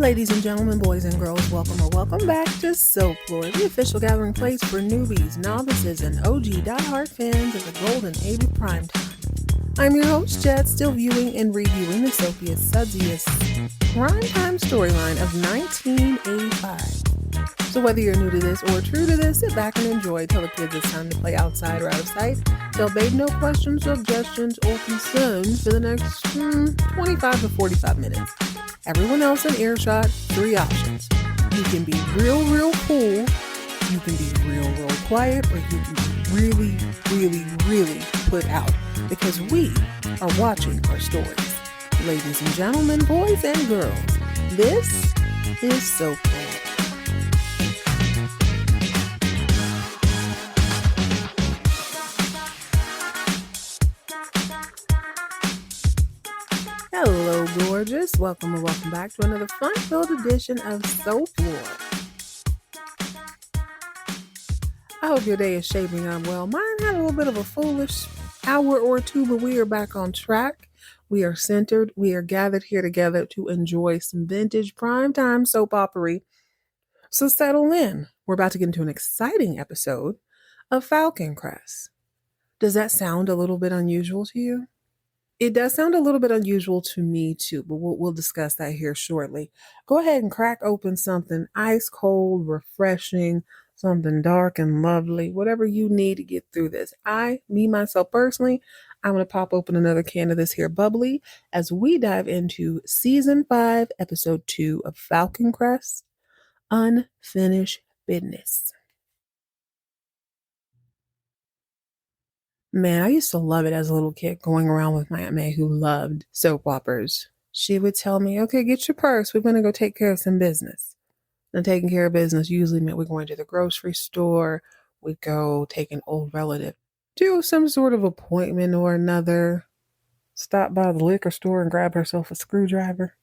Ladies and gentlemen, boys and girls, welcome back to Soap Lore, the official gathering place for newbies, novices, and OG diehard fans of the golden age of primetime. I'm your host, Jed, still viewing and reviewing the soapiest, sudsiest primetime storyline of 1985. So whether you're new to this or true to this, sit back and enjoy. Tell the kids it's time to play outside or out of sight. Tell babe no questions, suggestions, or concerns for the next 25 to 45 minutes. Everyone else in earshot, 3 options. You can be real cool, you can be real quiet, or you can be really put out. Because we are watching our stories. Ladies and gentlemen, boys and girls, this is Soap Lore. Hello, gorgeous. Welcome back to another fun-filled edition of Soap Lore. I hope your day is shaping up well. Mine had a little bit of a foolish hour or two, but we are back on track. We are centered. We are gathered here together to enjoy some vintage primetime soap opera. So settle in. We're about to get into an exciting episode of Falcon, Crest. Does that sound a little bit unusual to you? It does sound a little bit unusual to me too, but we'll discuss that here shortly. Go ahead and crack open something ice cold, refreshing, something dark and lovely, whatever you need to get through this. Myself personally, I'm going to pop open another can of this here bubbly as we dive into season 5, episode 2 of Falcon Crest, Unfinished Business. Man, I used to love it as a little kid going around with my Aunt May who loved soap operas. She would tell me, okay, get your purse. We're going to go take care of some business. And taking care of business usually meant we're going to the grocery store. We'd go take an old relative to some sort of appointment or another. Stop by the liquor store and grab herself a screwdriver.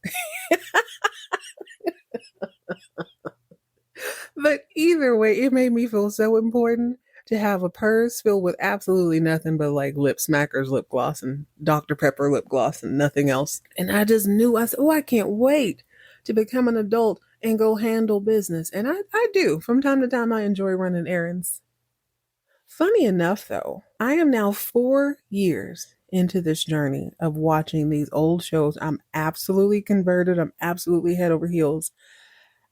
But either way, it made me feel so important to have a purse filled with absolutely nothing but like Lip Smackers lip gloss and Dr. Pepper lip gloss and nothing else. And I just knew, I said, I can't wait to become an adult and go handle business. And I do. From time to time, I enjoy running errands. Funny enough, though, I am now 4 years into this journey of watching these old shows. I'm absolutely converted. I'm absolutely head over heels.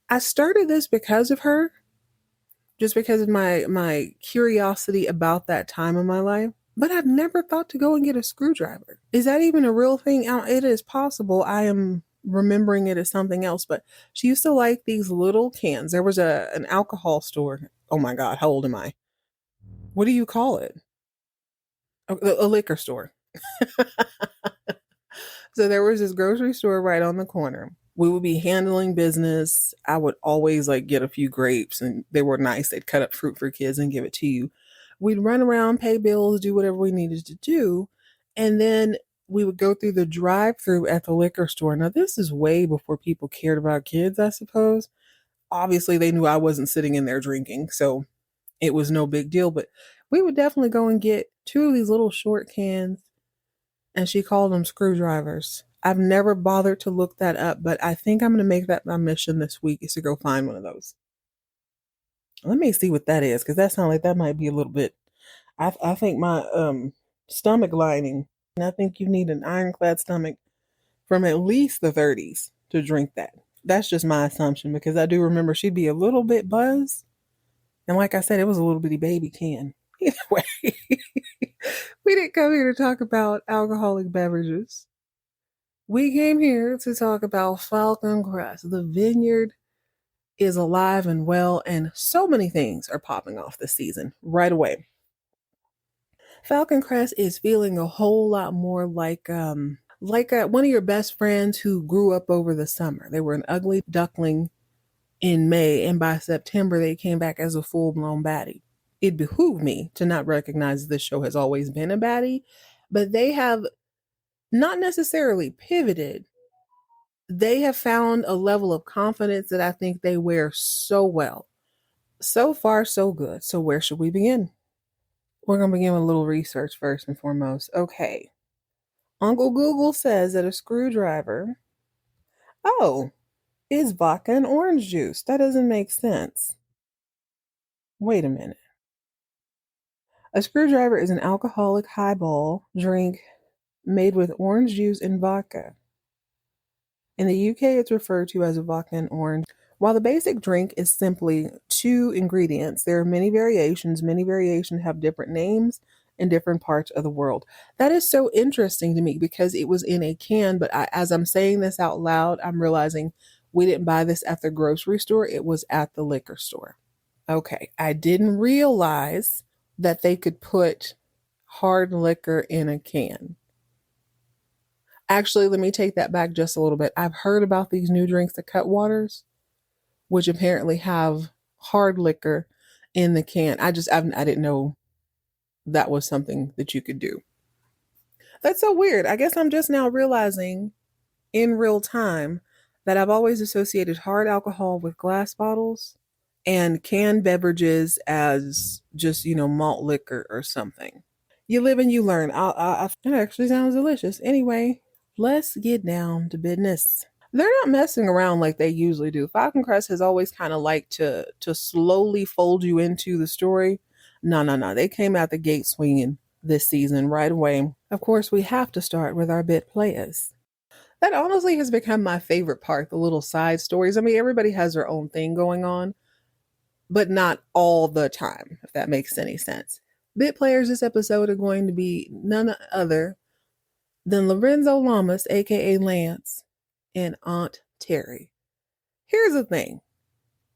I started this because of her. Just because of my curiosity about that time in my life. But I've never thought to go and get a screwdriver. Is that even a real thing? It is possible. I am remembering it as something else. But she used to like these little cans. There was an alcohol store. Oh my God, how old am I? What do you call it? A liquor store. So there was this grocery store right on the corner. We would be handling business. I would always get a few grapes and they were nice. They'd cut up fruit for kids and give it to you. We'd run around, pay bills, do whatever we needed to do. And then we would go through the drive-through at the liquor store. Now, this is way before people cared about kids, I suppose. Obviously, they knew I wasn't sitting in there drinking, so it was no big deal. But we would definitely go and get 2 of these little short cans, and she called them screwdrivers. I've never bothered to look that up, but I think I'm going to make that my mission this week is to go find one of those. Let me see what that is, because that sounds like that might be a little bit. I think my stomach lining, and I think you need an ironclad stomach from at least the 30s to drink that. That's just my assumption, because I do remember she'd be a little bit buzzed. And like I said, it was a little bitty baby can. Either way, we didn't come here to talk about alcoholic beverages. We came here to talk about Falcon Crest. The vineyard is alive and well, and so many things are popping off this season right away. Falcon Crest is feeling a whole lot more like one of your best friends who grew up over the summer. They were an ugly duckling in May, and by September they came back as a full-blown baddie. It behooved me to not recognize this show has always been a baddie, but they have not necessarily pivoted. They have found a level of confidence that I think they wear so well. So far, so good. So where should we begin? We're going to begin with a little research first and foremost. Okay. Uncle Google says that a screwdriver. Oh, is vodka and orange juice. That doesn't make sense. Wait a minute. A screwdriver is an alcoholic highball drink made with orange juice and vodka. In the UK, it's referred to as a vodka and orange. While the basic drink is simply two ingredients, there are many variations. Many variations have different names in different parts of the world. That is so interesting to me because it was in a can, but as I'm saying this out loud, I'm realizing we didn't buy this at the grocery store, it was at the liquor store. Okay, I didn't realize that they could put hard liquor in a can. Actually, let me take that back just a little bit. I've heard about these new drinks, the cut waters, which apparently have hard liquor in the can. I didn't know that was something that you could do. That's so weird. I guess I'm just now realizing in real time that I've always associated hard alcohol with glass bottles and canned beverages as just, malt liquor or something. You live and you learn. It actually sounds delicious. Anyway, let's get down to business. They're not messing around like they usually do. Falcon Crest has always kind of liked to slowly fold you into the story. No, no, no. They came out the gate swinging this season right away. Of course, we have to start with our bit players. That honestly has become my favorite part, the little side stories. I mean, everybody has their own thing going on, but not all the time, if that makes any sense. Bit players this episode are going to be none other than Lorenzo Lamas, aka Lance, and Aunt Terry. Here's the thing.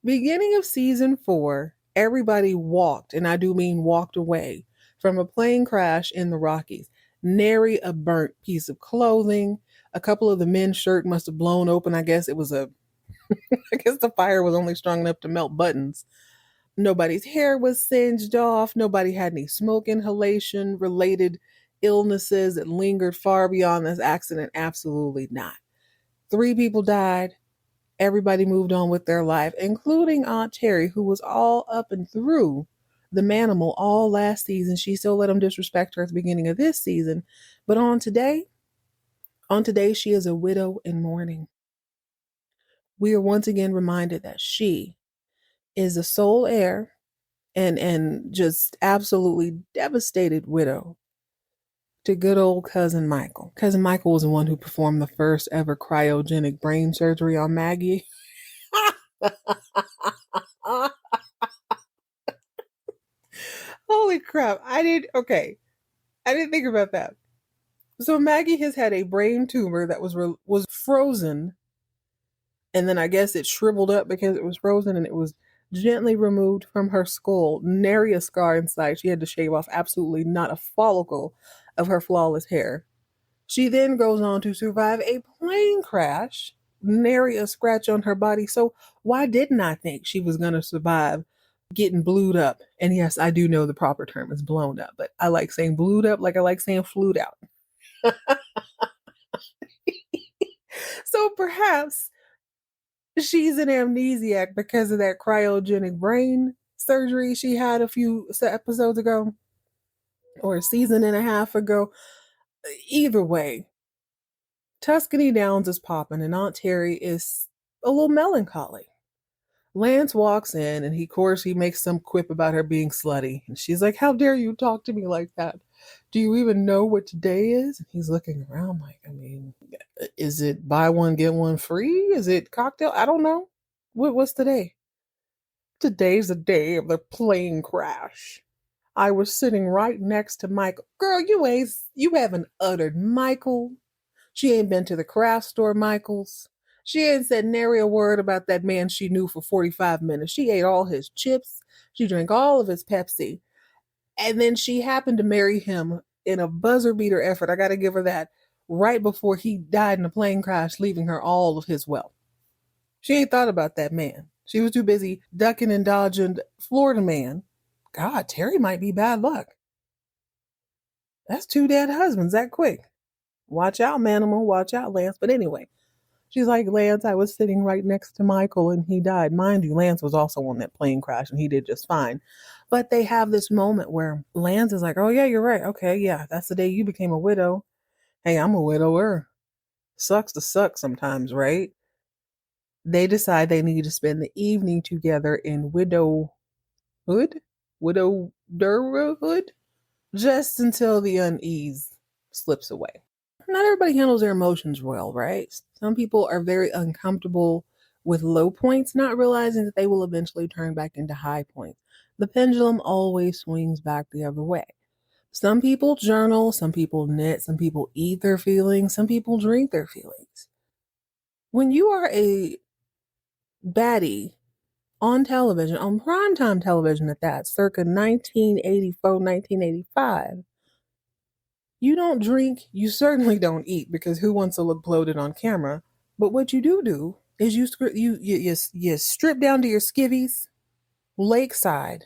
Beginning of season 4, everybody walked, and I do mean walked away, from a plane crash in the Rockies. Nary a burnt piece of clothing. A couple of the men's shirt must have blown open. I guess I guess the fire was only strong enough to melt buttons. Nobody's hair was singed off. Nobody had any smoke inhalation related illnesses that lingered far beyond this accident. Absolutely not. 3 people died. Everybody moved on with their life, including Aunt Terry, who was all up and through the manimal all last season. She still let him disrespect her at the beginning of this season. But on today, she is a widow in mourning. We are once again reminded that she is the sole heir and just absolutely devastated widow to good old cousin Michael. Cousin Michael was the one who performed the first ever cryogenic brain surgery on Maggie. Holy crap. I didn't think about that. So Maggie has had a brain tumor that was frozen, and then I guess it shriveled up because it was frozen, and it was gently removed from her skull. Nary a scar in sight. She had to shave off absolutely not a follicle of her flawless hair. She then goes on to survive a plane crash, nary a scratch on her body. So why didn't I think she was going to survive getting blued up? And yes, I do know the proper term is blown up, but I like saying blued up like I like saying flued out. So perhaps she's an amnesiac because of that cryogenic brain surgery she had a few episodes ago or a season and a half ago. Either way, Tuscany Downs is popping, and Aunt Terry is a little melancholy. Lance walks in, and of course, he makes some quip about her being slutty. And she's like, "How dare you talk to me like that? Do you even know what today is?" And he's looking around like, I mean, is it buy one, get one free? Is it cocktail? I don't know. What's today? Today's the day of the plane crash. I was sitting right next to Michael. Girl, you haven't uttered Michael. She ain't been to the craft store, Michael's. She ain't said nary a word about that man she knew for 45 minutes. She ate all his chips. She drank all of his Pepsi. And then she happened to marry him in a buzzer beater effort. I got to give her that. Right before he died in a plane crash, leaving her all of his wealth. She ain't thought about that man. She was too busy ducking and dodging Florida man. God, Terry might be bad luck. That's 2 dead husbands that quick. Watch out, Manimal. Watch out, Lance. But anyway, she's like, Lance, I was sitting right next to Michael and he died. Mind you, Lance was also on that plane crash and he did just fine. But they have this moment where Lance is like, oh, yeah, you're right. Okay, yeah, that's the day you became a widow. Hey, I'm a widower. Sucks to suck sometimes, right? They decide they need to spend the evening together in widowhood, just until the unease slips away. Not everybody handles their emotions well, right? Some people are very uncomfortable with low points, not realizing that they will eventually turn back into high points. The pendulum always swings back the other way. Some people journal, some people knit, some people eat their feelings, some people drink their feelings. When you are a baddie on television, on primetime television at that, circa 1984, 1985, you don't drink, you certainly don't eat, because who wants to look bloated on camera? But what you do is you strip down to your skivvies, lakeside,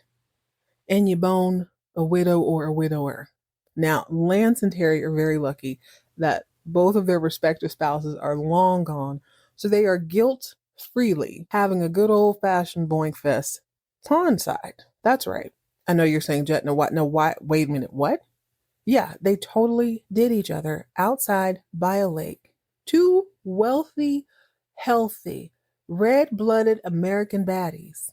and you bone a widow or a widower. Now, Lance and Terry are very lucky that both of their respective spouses are long gone, so they are guilt freely having a good old fashioned boink fest pond-side. That's right. I know you're saying, Jet, no, what? No, why? Wait a minute, what? Yeah, they totally did each other outside by a lake. Two wealthy, healthy, red blooded American baddies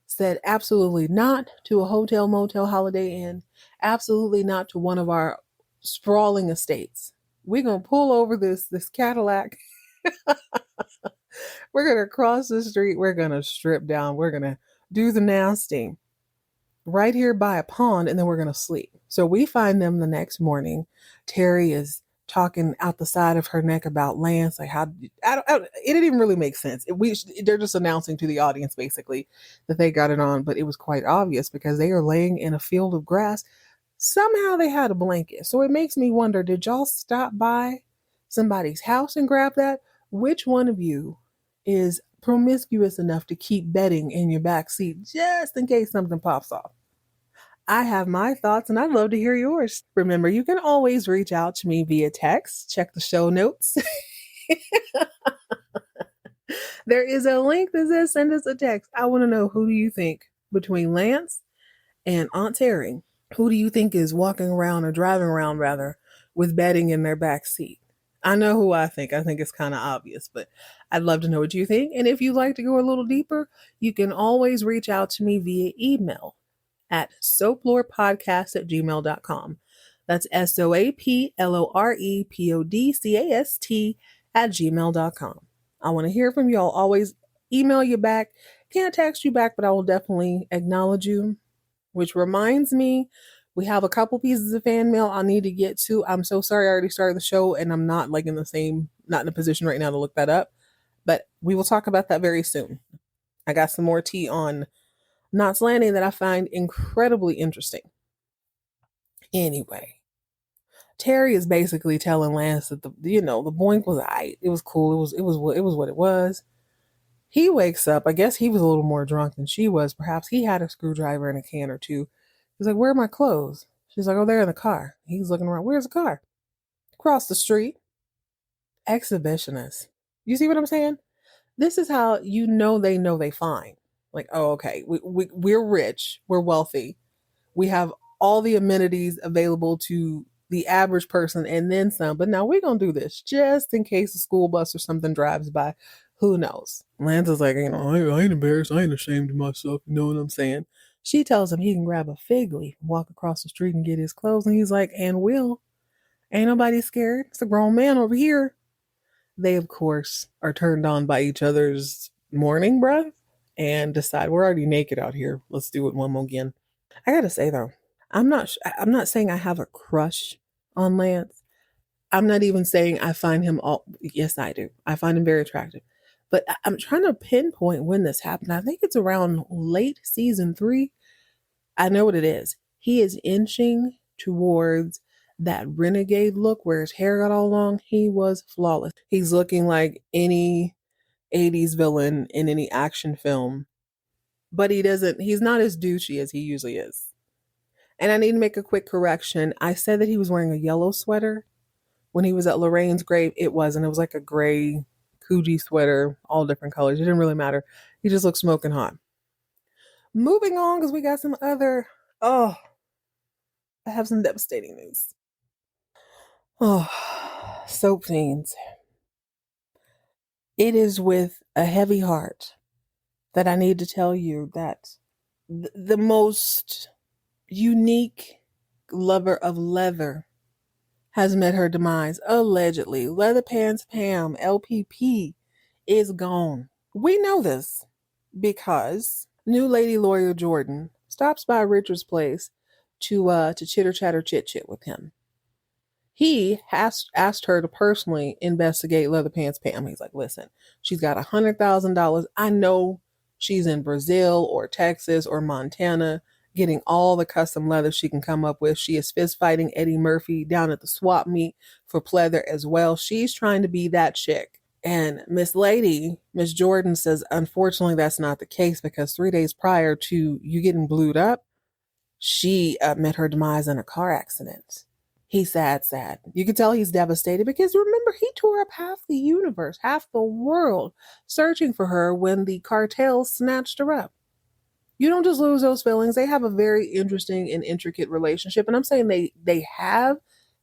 said absolutely not to a hotel, motel, Holiday Inn, absolutely not to one of our sprawling estates. We're going to pull over this Cadillac. We're going to cross the street. We're going to strip down. We're going to do the nasty right here by a pond, and then we're going to sleep. So we find them the next morning. Terry is talking out the side of her neck about Lance, like how it didn't even really make sense. They're just announcing to the audience basically that they got it on, but it was quite obvious because they are laying in a field of grass. Somehow they had a blanket. So it makes me wonder, did y'all stop by somebody's house and grab that? Which one of you is promiscuous enough to keep bedding in your back seat just in case something pops off? I have my thoughts and I'd love to hear yours. Remember, you can always reach out to me via text. Check the show notes. There is a link that says send us a text. I want to know, who do you think between Lance and Aunt Terry? Who do you think is walking around, or driving around rather, with bedding in their back seat? I know who I think. I think it's kind of obvious, but I'd love to know what you think. And if you'd like to go a little deeper, you can always reach out to me via email at soaplorepodcast@gmail.com. That's SOAPLOREPODCAST@gmail.com. I want to hear from you. I'll always email you back. Can't text you back, but I will definitely acknowledge you. Which reminds me, we have a couple pieces of fan mail I need to get to. I'm so sorry I already started the show and I'm not not in a position right now to look that up. But we will talk about that very soon. I got some more tea on Knots Landing that I find incredibly interesting. Anyway, Terry is basically telling Lance that the boink was aight. It was cool. It was what it was. He wakes up. I guess he was a little more drunk than she was. Perhaps he had a screwdriver and a can or two. He's like, "Where are my clothes?" She's like, "Oh, they're in the car." He's looking around. Where's the car? Across the street. Exhibitionist. You see what I'm saying? This is how they know they fine. Like, oh, okay, we're rich, we're wealthy, we have all the amenities available to the average person and then some. But now we're gonna do this just in case a school bus or something drives by. Who knows? Lance is like, I ain't embarrassed, I ain't ashamed of myself. You know what I'm saying? She tells him he can grab a fig leaf, walk across the street, and get his clothes. And he's like, and will. Ain't nobody scared. It's a grown man over here. They, of course, are turned on by each other's morning breath and decide, we're already naked out here. Let's do it one more again. I gotta say though, I'm not saying I have a crush on Lance. I'm not even saying I find him all. Yes, I do. I find him very attractive. But I'm trying to pinpoint when this happened. I think it's around late season 3. I know what it is. He is inching towards that renegade look where his hair got all long. He was flawless. He's looking like any 80s villain in any action film. But he's not as douchey as he usually is. And I need to make a quick correction. I said that he was wearing a yellow sweater. When he was at Lorraine's grave, it wasn't. It was like a gray Coogee sweater, all different colors. It didn't really matter. He just looked smoking hot. Moving on, because we got some other. Oh, I have some devastating news. Oh, soap fiends. It is with a heavy heart that I need to tell you that the most unique lover of leather has met her demise. Allegedly, Leather Pants Pam, LPP, is gone. We know this because new lady lawyer Jordan stops by Richard's place to chitter chatter chit chit with him. He has asked her to personally investigate Leather Pants Pam. He's like, listen, she's got $100,000. I know she's in Brazil or Texas or Montana getting all the custom leather she can come up with. She is fist fighting Eddie Murphy down at the swap meet for pleather as well. She's trying to be that chick. And Miss Jordan says, unfortunately, that's not the case because 3 days prior to you getting blued up, she met her demise in a car accident. He's sad. You can tell he's devastated because remember, he tore up half the universe, half the world, searching for her when the cartel snatched her up. You don't just lose those feelings. They have a very interesting and intricate relationship. And I'm saying they have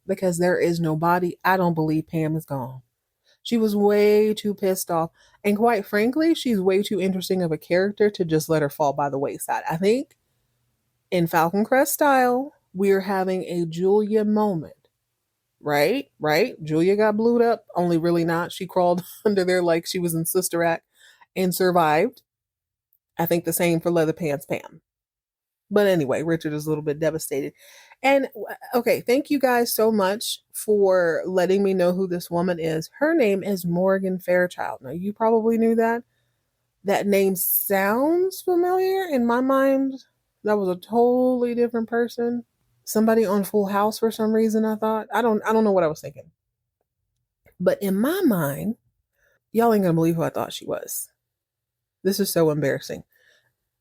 because there is no body. I don't believe Pam is gone. She was way too pissed off. And quite frankly, she's way too interesting of a character to just let her fall by the wayside. I think in Falcon Crest style, we're having a Julia moment. Right? Julia got blued up, only really not. She crawled under there like she was in Sister Act and survived. I think the same for Leather Pants Pam. But anyway, Richard is a little bit devastated. And okay, thank you guys so much for letting me know who this woman is. Her name is Morgan Fairchild. Now, you probably knew that. That name sounds familiar. In my mind, that was a totally different person. Somebody on Full House for some reason, I thought. I don't know what I was thinking. But in my mind, y'all ain't gonna believe who I thought she was. This is so embarrassing.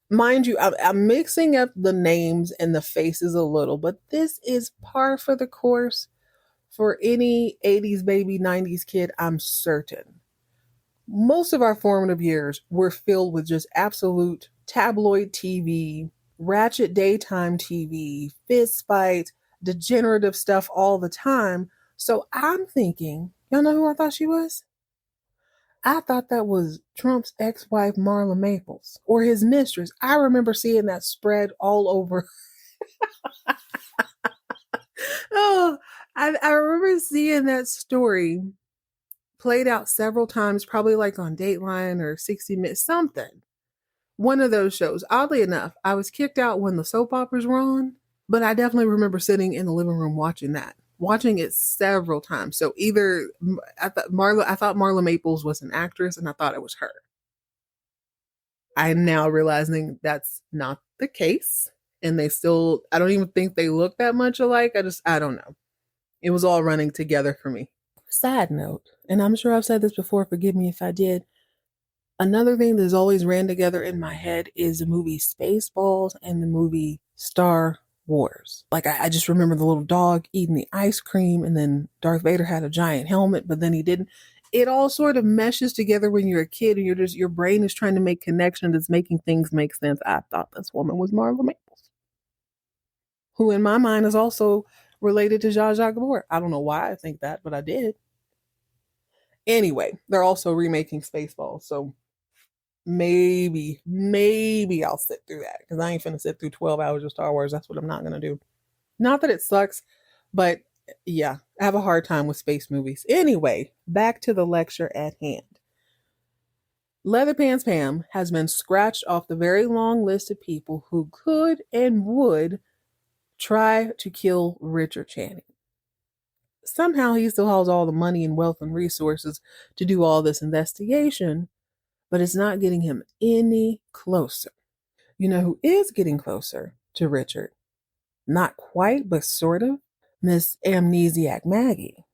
Mind you, I'm mixing up the names and the faces a little, but this is par for the course for any 80s baby, 90s kid, I'm certain. Most of our formative years were filled with just absolute tabloid TV, ratchet daytime TV, fist fights, degenerative stuff all the time. So I'm thinking, y'all know who I thought she was? I thought that was Trump's ex-wife Marla Maples or his mistress. I remember seeing that spread all over. Oh, I remember seeing that story played out several times, probably like on Dateline or 60 Minutes, something. One of those shows. Oddly enough, I was kicked out when the soap operas were on, but I definitely remember sitting in the living room watching it several times. So either I thought Marla Maples was an actress, and I thought it was her. I'm now realizing that's not the case, and I don't even think they look that much alike. I don't know. It was all running together for me. Side note, and I'm sure I've said this before, forgive me if I did. Another thing that's always ran together in my head is the movie Spaceballs and the movie Star Wars. Like I just remember the little dog eating the ice cream, and then Darth Vader had a giant helmet, but then he didn't. It all sort of meshes together when you're a kid and your brain is trying to make connections, it's making things make sense. I thought this woman was Marla Maples, who in my mind is also related to Zsa Zsa Gabor. I don't know why I think that, but I did. Anyway, they're also remaking Spaceballs, so maybe I'll sit through that because I ain't finna sit through 12 hours of Star Wars. That's what I'm not gonna do. Not that it sucks, but yeah, I have a hard time with space movies. Anyway, back to the lecture at hand. Leather Pants Pam has been scratched off the very long list of people who could and would try to kill Richard Channing. Somehow he still has all the money and wealth and resources to do all this investigation, but it's not getting him any closer. You know who is getting closer to Richard? Not quite, but sort of. Miss Amnesiac Maggie.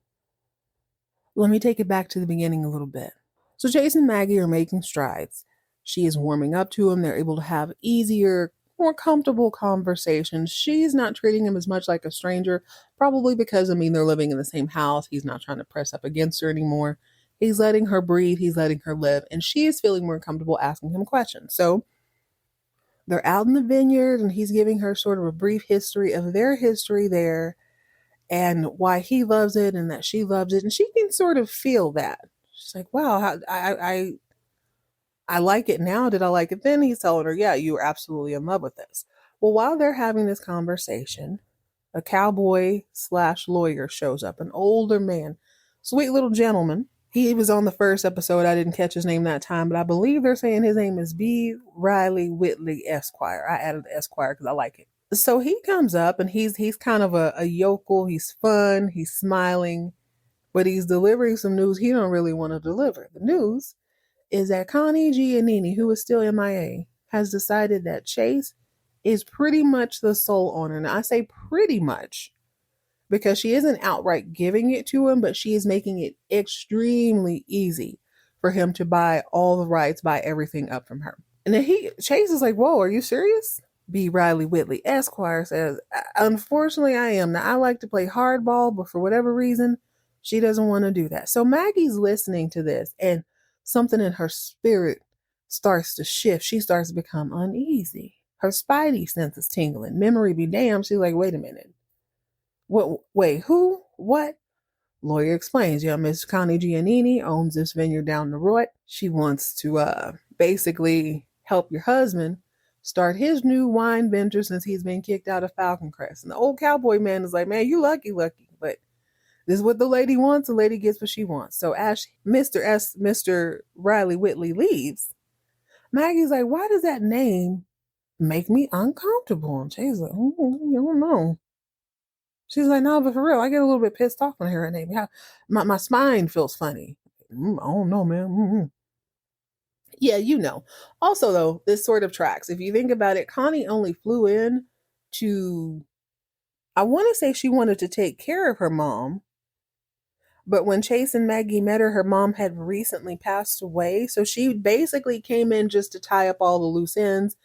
Let me take it back to the beginning a little bit. So Jason and Maggie are making strides. She is warming up to him. They're able to have easier, more comfortable conversations. She's not treating him as much like a stranger, probably because, they're living in the same house. He's not trying to press up against her anymore. He's letting her breathe. He's letting her live. And she is feeling more comfortable asking him questions. So they're out in the vineyard and he's giving her sort of a brief history of their history there and why he loves it and that she loves it. And she can sort of feel that. She's like, wow, I like it now. Did I like it then? He's telling her, yeah, you were absolutely in love with this. Well, while they're having this conversation, a cowboy slash lawyer shows up, an older man, sweet little gentleman. He was on the first episode. I didn't catch his name that time, but I believe they're saying his name is B. Riley Whitley Esquire. I added the Esquire because I like it. So he comes up and he's kind of a yokel. He's fun. He's smiling, but he's delivering some news he don't really want to deliver. The news is that Connie Giannini, who is still MIA, has decided that Chase is pretty much the sole owner. Now, I say pretty much because she isn't outright giving it to him, but she is making it extremely easy for him to buy all the rights, buy everything up from her. And then Chase is like, whoa, are you serious? B. Riley Whitley Esquire says, unfortunately, I am. Now, I like to play hardball, but for whatever reason, she doesn't want to do that. So Maggie's listening to this, and something in her spirit starts to shift. She starts to become uneasy. Her spidey sense is tingling. Memory be damned. She's like, wait a minute. What? Wait, who? What? Lawyer explains, Miss Connie Giannini owns this vineyard down the road. She wants to basically help your husband start his new wine venture since he's been kicked out of Falcon Crest. And the old cowboy man is like, man, you lucky. But this is what the lady wants. The lady gets what she wants. So as Mr. Riley Whitley leaves, Maggie's like, why does that name make me uncomfortable? And she's like, I don't know. She's like, no, but for real, I get a little bit pissed off when I hear her name. My spine feels funny. I don't know, man. Mm-hmm. Yeah, Also, though, this sort of tracks. If you think about it, Connie only flew in to, I want to say she wanted to take care of her mom. But when Chase and Maggie met her mom had recently passed away. So she basically came in just to tie up all the loose ends.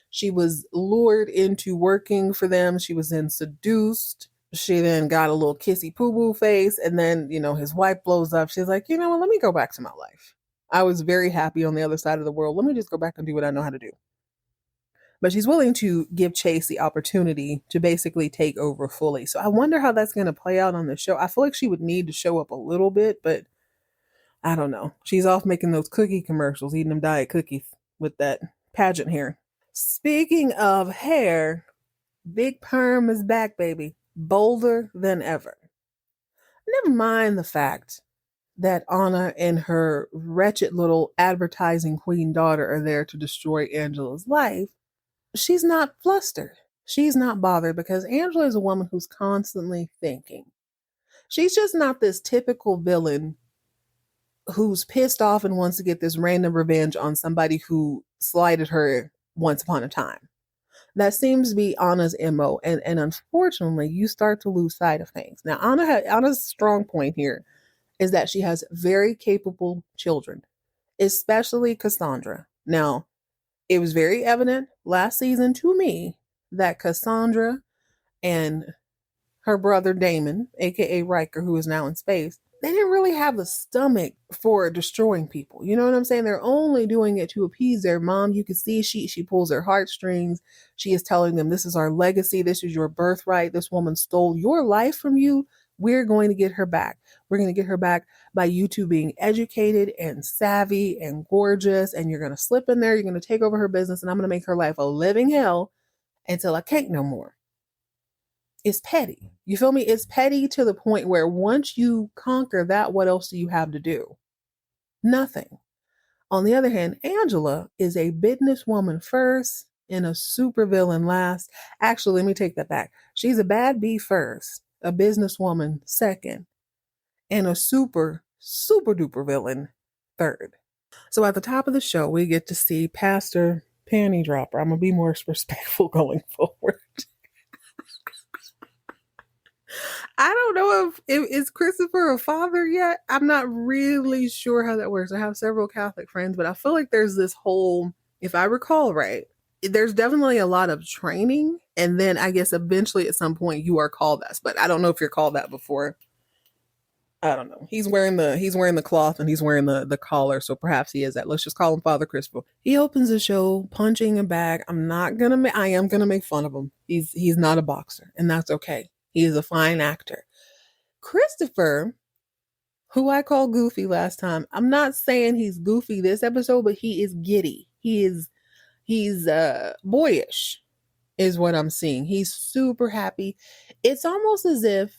She was lured into working for them. She was then seduced. She then got a little kissy poo boo face. And then, his wife blows up. She's like, what? Let me go back to my life. I was very happy on the other side of the world. Let me just go back and do what I know how to do. But she's willing to give Chase the opportunity to basically take over fully. So I wonder how that's going to play out on the show. I feel like she would need to show up a little bit, but I don't know. She's off making those cookie commercials, eating them diet cookies with that pageant hair. Speaking of hair, Big Perm is back, baby. Bolder than ever. Never mind the fact that Anna and her wretched little advertising queen daughter are there to destroy Angela's life. She's not flustered. She's not bothered because Angela is a woman who's constantly thinking. She's just not this typical villain who's pissed off and wants to get this random revenge on somebody who slighted her once upon a time. That seems to be Anna's MO, and unfortunately, you start to lose sight of things. Now, Anna's strong point here is that she has very capable children, especially Cassandra. Now, it was very evident last season to me that Cassandra and her brother Damon, aka Riker, who is now in space, they didn't really have the stomach for destroying people. You know what I'm saying? They're only doing it to appease their mom. You can see she pulls their heartstrings. She is telling them, this is our legacy. This is your birthright. This woman stole your life from you. We're going to get her back. We're going to get her back by you two being educated and savvy and gorgeous. And you're going to slip in there. You're going to take over her business. And I'm going to make her life a living hell until I can't no more. It's petty. You feel me? It's petty to the point where once you conquer that, what else do you have to do? Nothing. On the other hand, Angela is a businesswoman first and a supervillain last. Actually, let me take that back. She's a bad bee first, a businesswoman second, and a super duper villain third. So at the top of the show, we get to see Pastor Panty Dropper. I'm going to be more respectful going forward. I don't know if is Christopher a father yet. I'm not really sure how that works. I have several Catholic friends, but I feel like there's this whole, if I recall right, there's definitely a lot of training. And then I guess eventually at some point you are called that. But I don't know if you're called that before. I don't know. He's wearing the cloth and he's wearing the collar, so perhaps he is that. Let's just call him Father Christopher. He opens the show punching a bag. I am gonna make fun of him. He's not a boxer, and that's okay. He is a fine actor. Christopher, who I called goofy last time. I'm not saying he's goofy this episode, but he is giddy. He's boyish is what I'm seeing. He's super happy. It's almost as if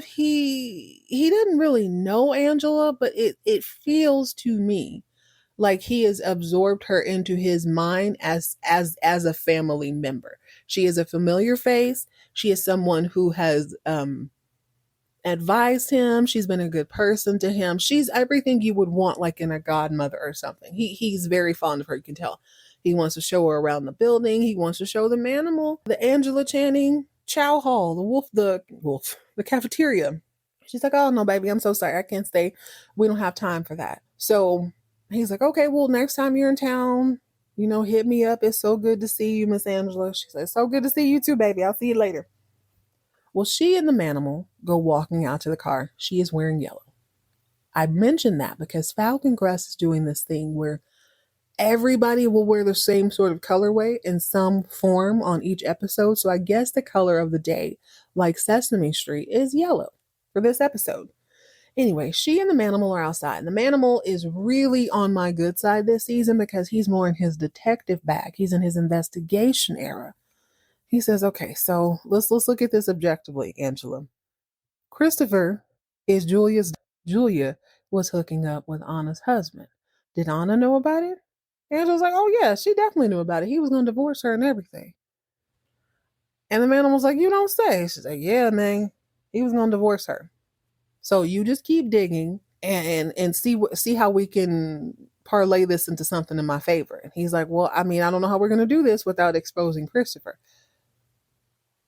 he doesn't really know Angela, but it feels to me like he has absorbed her into his mind as a family member. She is a familiar face. She is someone who has advised him. She's been a good person to him. She's everything you would want, like in a godmother or something. He's very fond of her. You can tell. He wants to show her around the building. He wants to show the manimal, the Angela Channing Chow Hall, the cafeteria. She's like, "Oh no, baby, I'm so sorry, I can't stay. We don't have time for that." So he's like, "Okay, well, next time you're in town, hit me up. It's so good to see you, Miss Angela." She said, "So good to see you too, baby. I'll see you later." Well, she and the manimal go walking out to the car. She is wearing yellow. I mentioned that because Falcon Crest is doing this thing where everybody will wear the same sort of colorway in some form on each episode. So I guess the color of the day, like Sesame Street, is yellow for this episode. Anyway, she and the manimal are outside. The manimal is really on my good side this season because he's more in his detective bag. He's in his investigation era. He says, "Okay, so let's look at this objectively, Angela. Christopher is Julia's. Julia was hooking up with Anna's husband. Did Anna know about it?" Angela's like, "Oh yeah, she definitely knew about it. He was going to divorce her and everything." And the man was like, "You don't say." She's like, "Yeah, man, he was going to divorce her. So you just keep digging and see how we can parlay this into something in my favor." And he's like, "Well, I mean, I don't know how we're going to do this without exposing Christopher."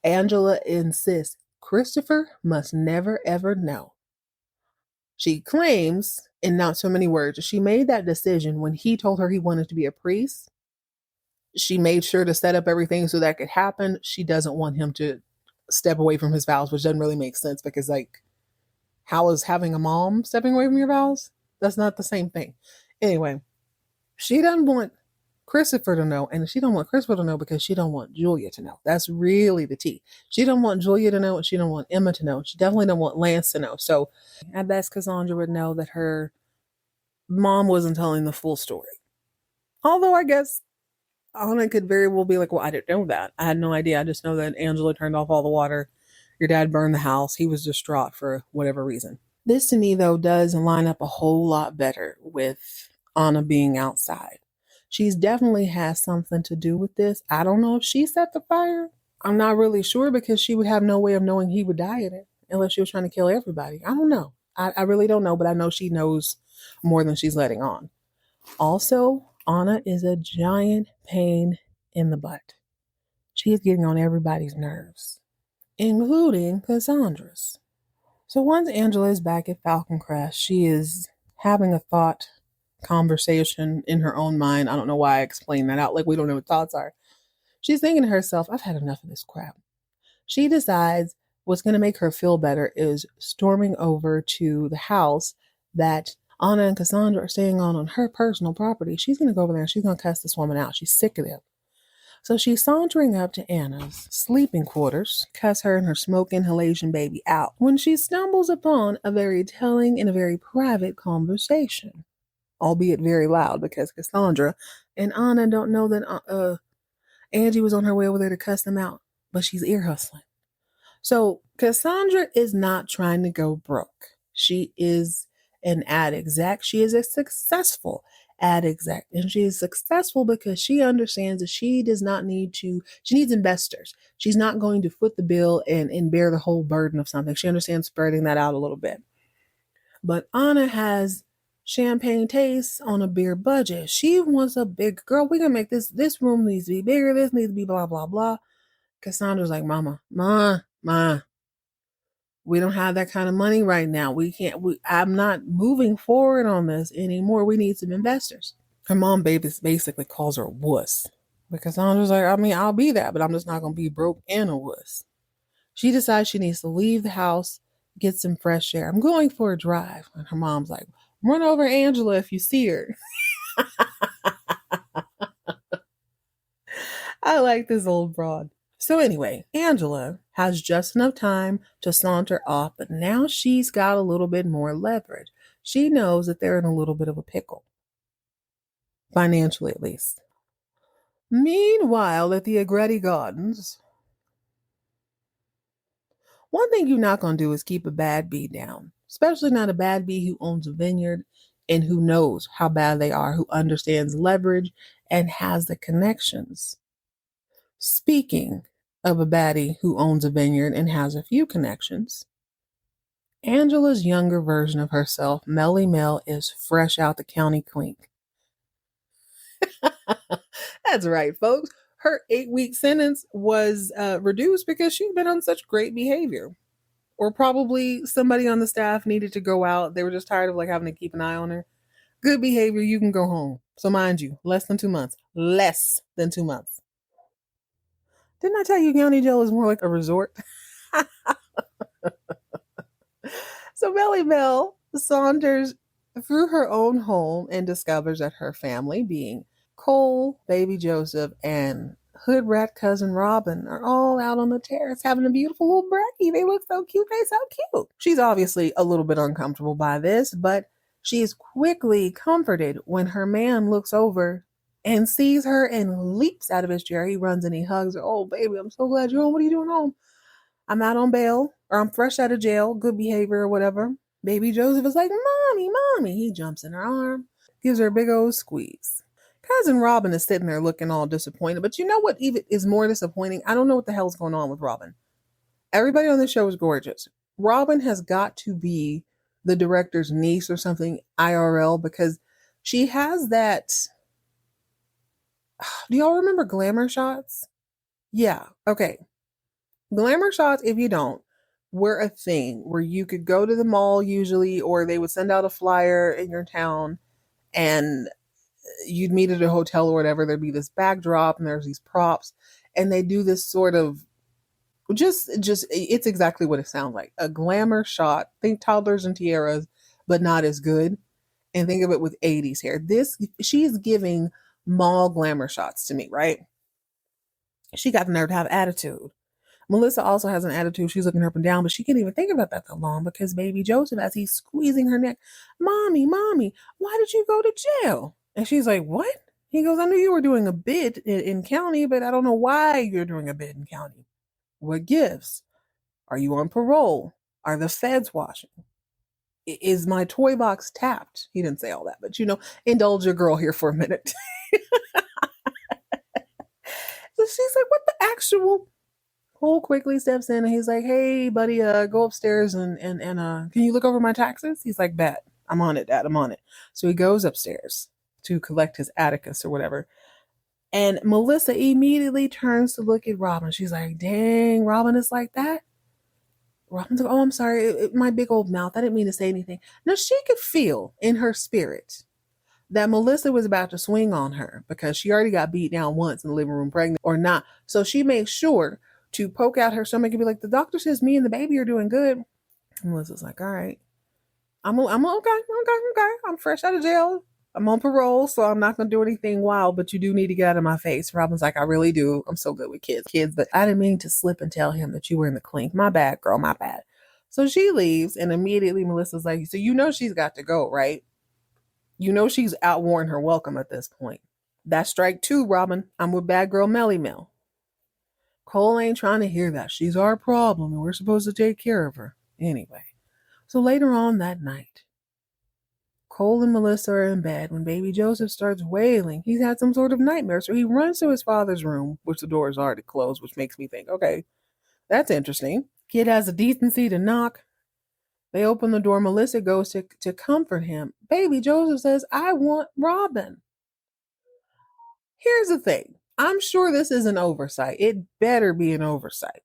Angela insists Christopher must never ever know. She claims, in not so many words, she made that decision when he told her he wanted to be a priest. She made sure to set up everything so that could happen. She doesn't want him to step away from his vows, which doesn't really make sense because, like, how is having a mom stepping away from your vows? That's not the same thing. Anyway, she doesn't want Christopher to know, and she don't want Christopher to know because she don't want Julia to know. That's really the tea. She don't want Julia to know, and she don't want Emma to know. She definitely don't want Lance to know. So I bet Cassandra would know that her mom wasn't telling the full story. Although I guess Anna could very well be like, "Well, I didn't know that. I had no idea. I just know that Angela turned off all the water. Your dad burned the house. He was distraught for whatever reason." This to me, though, does line up a whole lot better with Anna being outside. She's definitely has something to do with this. I don't know if she set the fire. I'm not really sure because she would have no way of knowing he would die in it unless she was trying to kill everybody. I don't know. I really don't know, but I know she knows more than she's letting on. Also, Anna is a giant pain in the butt. She is getting on everybody's nerves, including Cassandra's. So once Angela is back at Falcon Crest, she is having a thought conversation in her own mind. I don't know why I explained that out. Like, we don't know what thoughts are. She's thinking to herself, "I've had enough of this crap." She decides what's going to make her feel better is storming over to the house that Anna and Cassandra are staying on her personal property. She's going to go over there and she's going to cuss this woman out. She's sick of them. So she's sauntering up to Anna's sleeping quarters, cuss her and her smoke inhalation baby out, when she stumbles upon a very telling and a very private conversation, albeit very loud because Cassandra and Anna don't know that Angie was on her way over there to cuss them out, but she's ear hustling. So Cassandra is not trying to go broke. She is an ad exec. She is a successful ad exec. And she is successful because she understands that she does not need to, she needs investors. She's not going to foot the bill and bear the whole burden of something. She understands spreading that out a little bit. But Anna has champagne tastes on a beer budget. She wants a big girl. We're gonna make this room needs to be bigger. This needs to be blah blah blah. Cassandra's like, "Ma, we don't have that kind of money right now. We can't. I'm not moving forward on this anymore. We need some investors." Her mom basically calls her a wuss. But Cassandra's like, "I mean, I'll be that, but I'm just not gonna be broke and a wuss." She decides she needs to leave the house, get some fresh air. "I'm going for a drive." And her mom's like, "Run over Angela if you see her." I like this old broad. So anyway, Angela has just enough time to saunter off, but now she's got a little bit more leverage. She knows that they're in a little bit of a pickle, financially at least. Meanwhile, at the Agretti Gardens, one thing you're not going to do is keep a bad bee down, especially not a bad bee who owns a vineyard and who knows how bad they are, who understands leverage and has the connections. Speaking of a baddie who owns a vineyard and has a few connections, Angela's younger version of herself, Melly Mel, is fresh out the county clink. That's right, folks. Her 8-week sentence was reduced because she'd been on such great behavior. Or probably somebody on the staff needed to go out. They were just tired of like having to keep an eye on her. Good behavior, you can go home. So mind you, less than 2 months. Less than 2 months. Didn't I tell you county jail is more like a resort? So Melly Mel saunters through her own home and discovers that her family, being Cole, baby Joseph, and hood rat cousin Robin, are all out on the terrace having a beautiful little brekkie. They look so cute. They so cute. She's obviously a little bit uncomfortable by this, but she is quickly comforted when her man looks over and sees her and leaps out of his chair. He runs and he hugs her. Oh, baby, I'm so glad you're home. What are you doing home? I'm out on bail, or I'm fresh out of jail, good behavior or whatever. Baby Joseph is like, Mommy, Mommy. He jumps in her arm, gives her a big old squeeze. Cousin Robin is sitting there looking all disappointed. But you know what even is more disappointing? I don't know what the hell's going on with Robin. Everybody on the show is gorgeous. Robin has got to be the director's niece or something IRL because she has that. Do y'all remember glamour shots? Yeah. Okay. Glamour shots, if you don't, were a thing where you could go to the mall usually, or they would send out a flyer in your town and you'd meet at a hotel or whatever. There'd be this backdrop and there's these props and they do this sort of just it's exactly what it sounds like. A glamour shot. Think toddlers and tiaras, but not as good. And think of it with 80s hair. She's giving mall glamour shots to me, right? She got the nerve to have attitude. Melissa also has an attitude. She's looking up and down, but she can't even think about that long because baby Joseph, as he's squeezing her neck, Mommy, Mommy, why did you go to jail? And she's like, what? He goes, I knew you were doing a bid in county, but I don't know why you're doing a bid in county. What gives? Are you on parole? Are the feds watching? Is my toy box tapped? He didn't say all that, but indulge your girl here for a minute. So she's like, what the actual? Cole quickly steps in and he's like, hey, buddy, go upstairs and can you look over my taxes? He's like, bet. I'm on it, Dad. I'm on it. So he goes upstairs to collect his Atticus or whatever. And Melissa immediately turns to look at Robin. She's like, dang, Robin is like that? Robin's like, oh, I'm sorry. My big old mouth. I didn't mean to say anything. Now, she could feel in her spirit that Melissa was about to swing on her because she already got beat down once in the living room, pregnant or not. So she makes sure to poke out her stomach and be like, the doctor says me and the baby are doing good. And Melissa's like, all right. I'm okay. I'm fresh out of jail. I'm on parole, so I'm not going to do anything wild, but you do need to get out of my face. Robin's like, I really do. I'm so good with kids, but I didn't mean to slip and tell him that you were in the clink. My bad, girl, my bad. So she leaves, and immediately Melissa's like, so she's got to go, right? She's outworn her welcome at this point. That's strike 2, Robin. I'm with bad girl Melly Mel. Cole ain't trying to hear that. She's our problem, and we're supposed to take care of her. Anyway, so later on that night, Cole and Melissa are in bed when baby Joseph starts wailing. He's had some sort of nightmare, so he runs to his father's room, which the door is already closed, which makes me think, okay, that's interesting. Kid has the decency to knock. They open the door. Melissa goes to comfort him. Baby Joseph says, I want Robin. Here's the thing. I'm sure this is an oversight. It better be an oversight.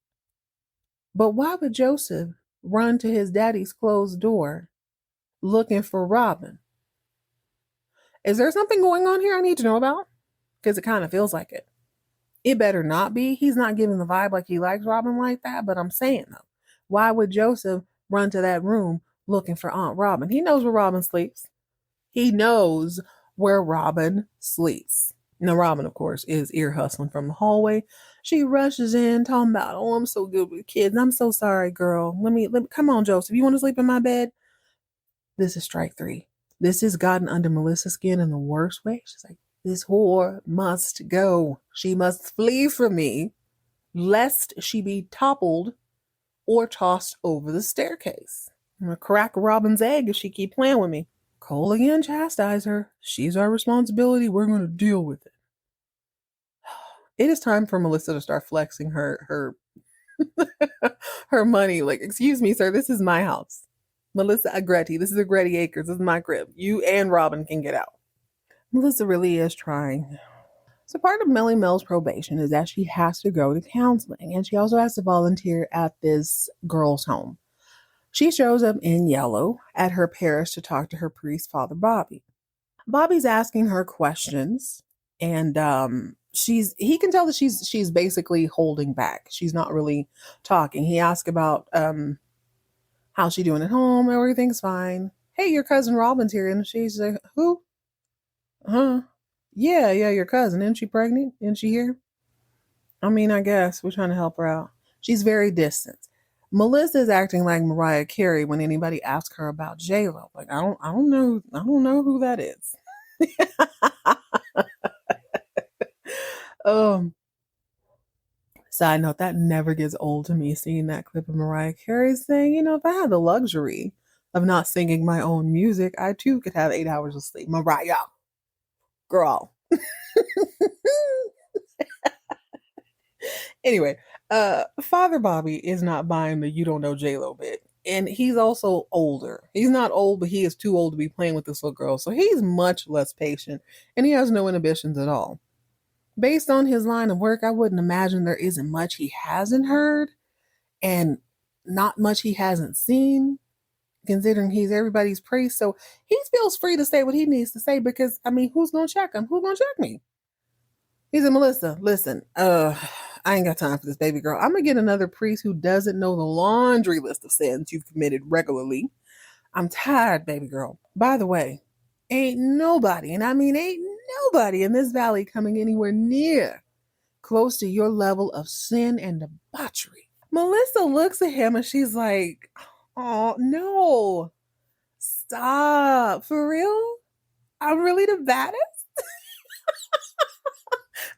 But why would Joseph run to his daddy's closed door looking for Robin? Is there something going on here I need to know about? Because it kind of feels like it. It better not be. He's not giving the vibe like he likes Robin like that, but I'm saying though, why would Joseph run to that room looking for Aunt Robin? He knows where Robin sleeps. He knows where Robin sleeps. Now, Robin, of course, is ear hustling from the hallway She rushes in talking about, oh, I'm so good with kids. I'm so sorry, girl. Let me come on, Joseph. You want to sleep in my bed? This is strike three. This has gotten under Melissa's skin in the worst way. She's like, this whore must go. She must flee from me, lest she be toppled or tossed over the staircase. I'm gonna crack Robin's egg if she keep playing with me. Cole again chastise her. She's our responsibility. We're gonna deal with it. It is time for Melissa to start flexing her her money. Like, excuse me, sir, this is my house. Melissa Agretti, this is Agretti Acres. This is my crib. You and Robin can get out. Melissa really is trying. So part of Melly Mel's probation is that she has to go to counseling, and she also has to volunteer at this girl's home. She shows up in yellow at her parish to talk to her priest, Father Bobby. Bobby's asking her questions, and he can tell that she's basically holding back. She's not really talking. He asks about how's she doing at home. Everything's fine. Hey, your cousin Robin's here, and she's like, who? Huh? Yeah, your cousin. Isn't she pregnant? Isn't she here? I mean, I guess we're trying to help her out. She's very distant. Melissa is acting like Mariah Carey when anybody asks her about J-Lo. Like, I don't know who that is. Side note, that never gets old to me, seeing that clip of Mariah Carey saying, if I had the luxury of not singing my own music, I too could have 8 hours of sleep. Mariah, girl. Anyway, Father Bobby is not buying the you don't know J-Lo bit. And he's also older. He's not old, but he is too old to be playing with this little girl. So he's much less patient, and he has no inhibitions at all. Based on his line of work, I wouldn't imagine there isn't much he hasn't heard and not much he hasn't seen, considering he's everybody's priest. So he feels free to say what he needs to say because, who's going to check him? Who's going to check me? He said, Melissa, listen, I ain't got time for this, baby girl. I'm going to get another priest who doesn't know the laundry list of sins you've committed regularly. I'm tired, baby girl. By the way, ain't nobody, and I mean ain't nobody in this valley coming anywhere near close to your level of sin and debauchery. Melissa looks at him and she's like, oh, no. Stop. For real? I'm really the baddest?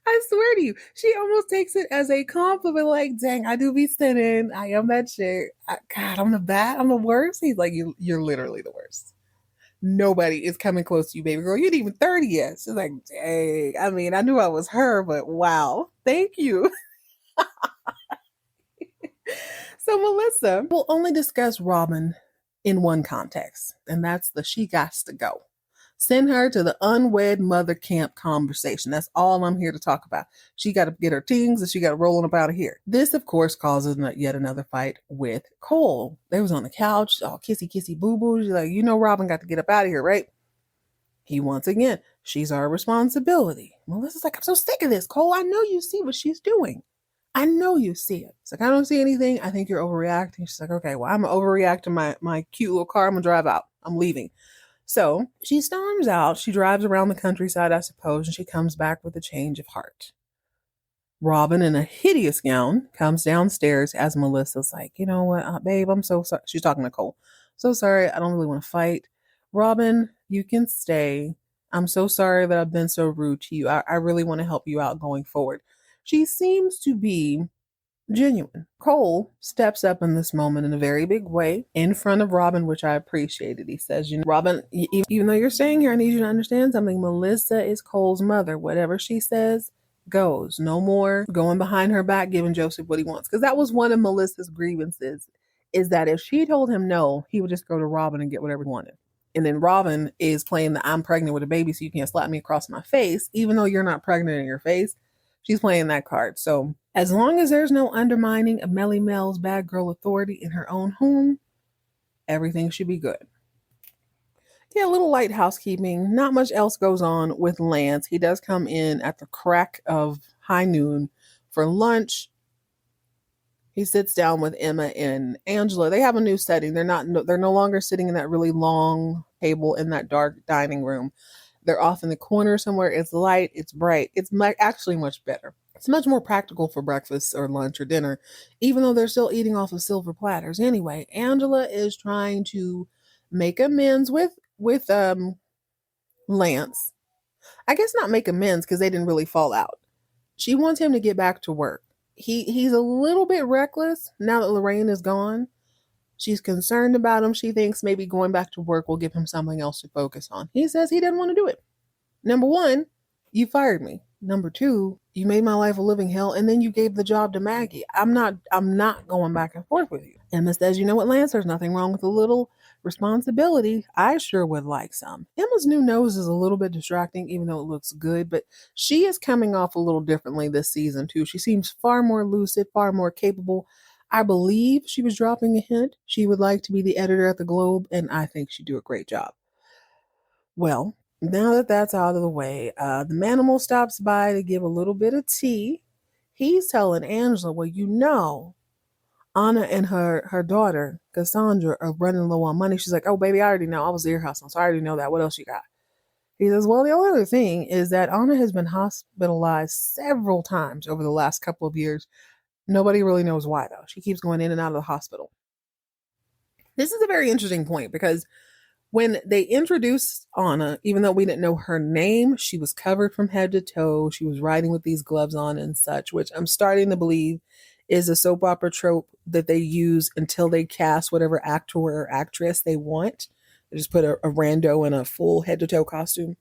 I swear to you, she almost takes it as a compliment, like, dang, I do be sinning. I am that chick. God, I'm the worst. He's like, you're literally the worst. Nobody is coming close to you, baby girl. You ain't even 30 yet. She's like, dang. I knew I was her, but wow. Thank you. So Melissa will only discuss Robin in one context, and that's the she gots to go. Send her to the unwed mother camp conversation. That's all I'm here to talk about. She got to get her things and she got to roll on up out of here. This, of course, causes yet another fight with Cole. They was on the couch, all kissy boo boo. She's like, Robin got to get up out of here, right? He once again, she's our responsibility. Melissa's like, I'm so sick of this, Cole. I know you see what she's doing. I know you see it. It's like, I don't see anything. I think you're overreacting. She's like, okay, well, I'm going to overreact to my cute little car. I'm going to drive out. I'm leaving. So she storms out. She drives around the countryside, I suppose, and she comes back with a change of heart. Robin, in a hideous gown, comes downstairs as Melissa's like, you know what, babe, I'm so sorry. She's talking to Cole. So sorry. I don't really want to fight. Robin, you can stay. I'm so sorry that I've been so rude to you. I really want to help you out going forward. She seems to be genuine. Cole steps up in this moment in a very big way in front of Robin, which I appreciated. He says, Robin, even though you're staying here, I need you to understand something. Melissa is Cole's mother. Whatever she says goes. No more going behind her back, giving Joseph what he wants. Because that was one of Melissa's grievances, is that if she told him no, he would just go to Robin and get whatever he wanted. And then Robin is playing the I'm pregnant with a baby, so you can't slap me across my face, even though you're not pregnant in your face. She's playing that card. So as long as there's no undermining of Melly Mel's bad girl authority in her own home, everything should be good. Yeah, a little light housekeeping. Not much else goes on with Lance. He does come in at the crack of high noon for lunch. He sits down with Emma and Angela. They have a new setting. They're no longer sitting in that really long table in that dark dining room. They're off in the corner somewhere. It's light. It's bright. It's actually much better. It's much more practical for breakfast or lunch or dinner, even though they're still eating off of silver platters. Anyway, Angela is trying to make amends with Lance. I guess not make amends because they didn't really fall out. She wants him to get back to work. He's a little bit reckless now that Lorraine is gone. She's concerned about him. She thinks maybe going back to work will give him something else to focus on. He says he doesn't want to do it. Number one, you fired me. Number two, you made my life a living hell, and then you gave the job to Maggie. I'm not going back and forth with you. Emma says, you know what, Lance, there's nothing wrong with a little responsibility. I sure would like some. Emma's new nose is a little bit distracting, even though it looks good, but she is coming off a little differently this season, too. She seems far more lucid, far more capable. I believe she was dropping a hint. She would like to be the editor at the Globe, and I think she'd do a great job. Well, now that that's out of the way, the manimal stops by to give a little bit of tea. He's telling Angela, well, you know, Anna and her daughter, Cassandra, are running low on money. She's like, oh, baby, I already know. I was there hustling, so I already know that. What else you got? He says, well, the only other thing is that Anna has been hospitalized several times over the last couple of years. Nobody really knows why, though. She keeps going in and out of the hospital. This is a very interesting point because when they introduced Anna, even though we didn't know her name, she was covered from head to toe. She was riding with these gloves on and such, which I'm starting to believe is a soap opera trope that they use until they cast whatever actor or actress they want. They just put a rando in a full head to toe costume,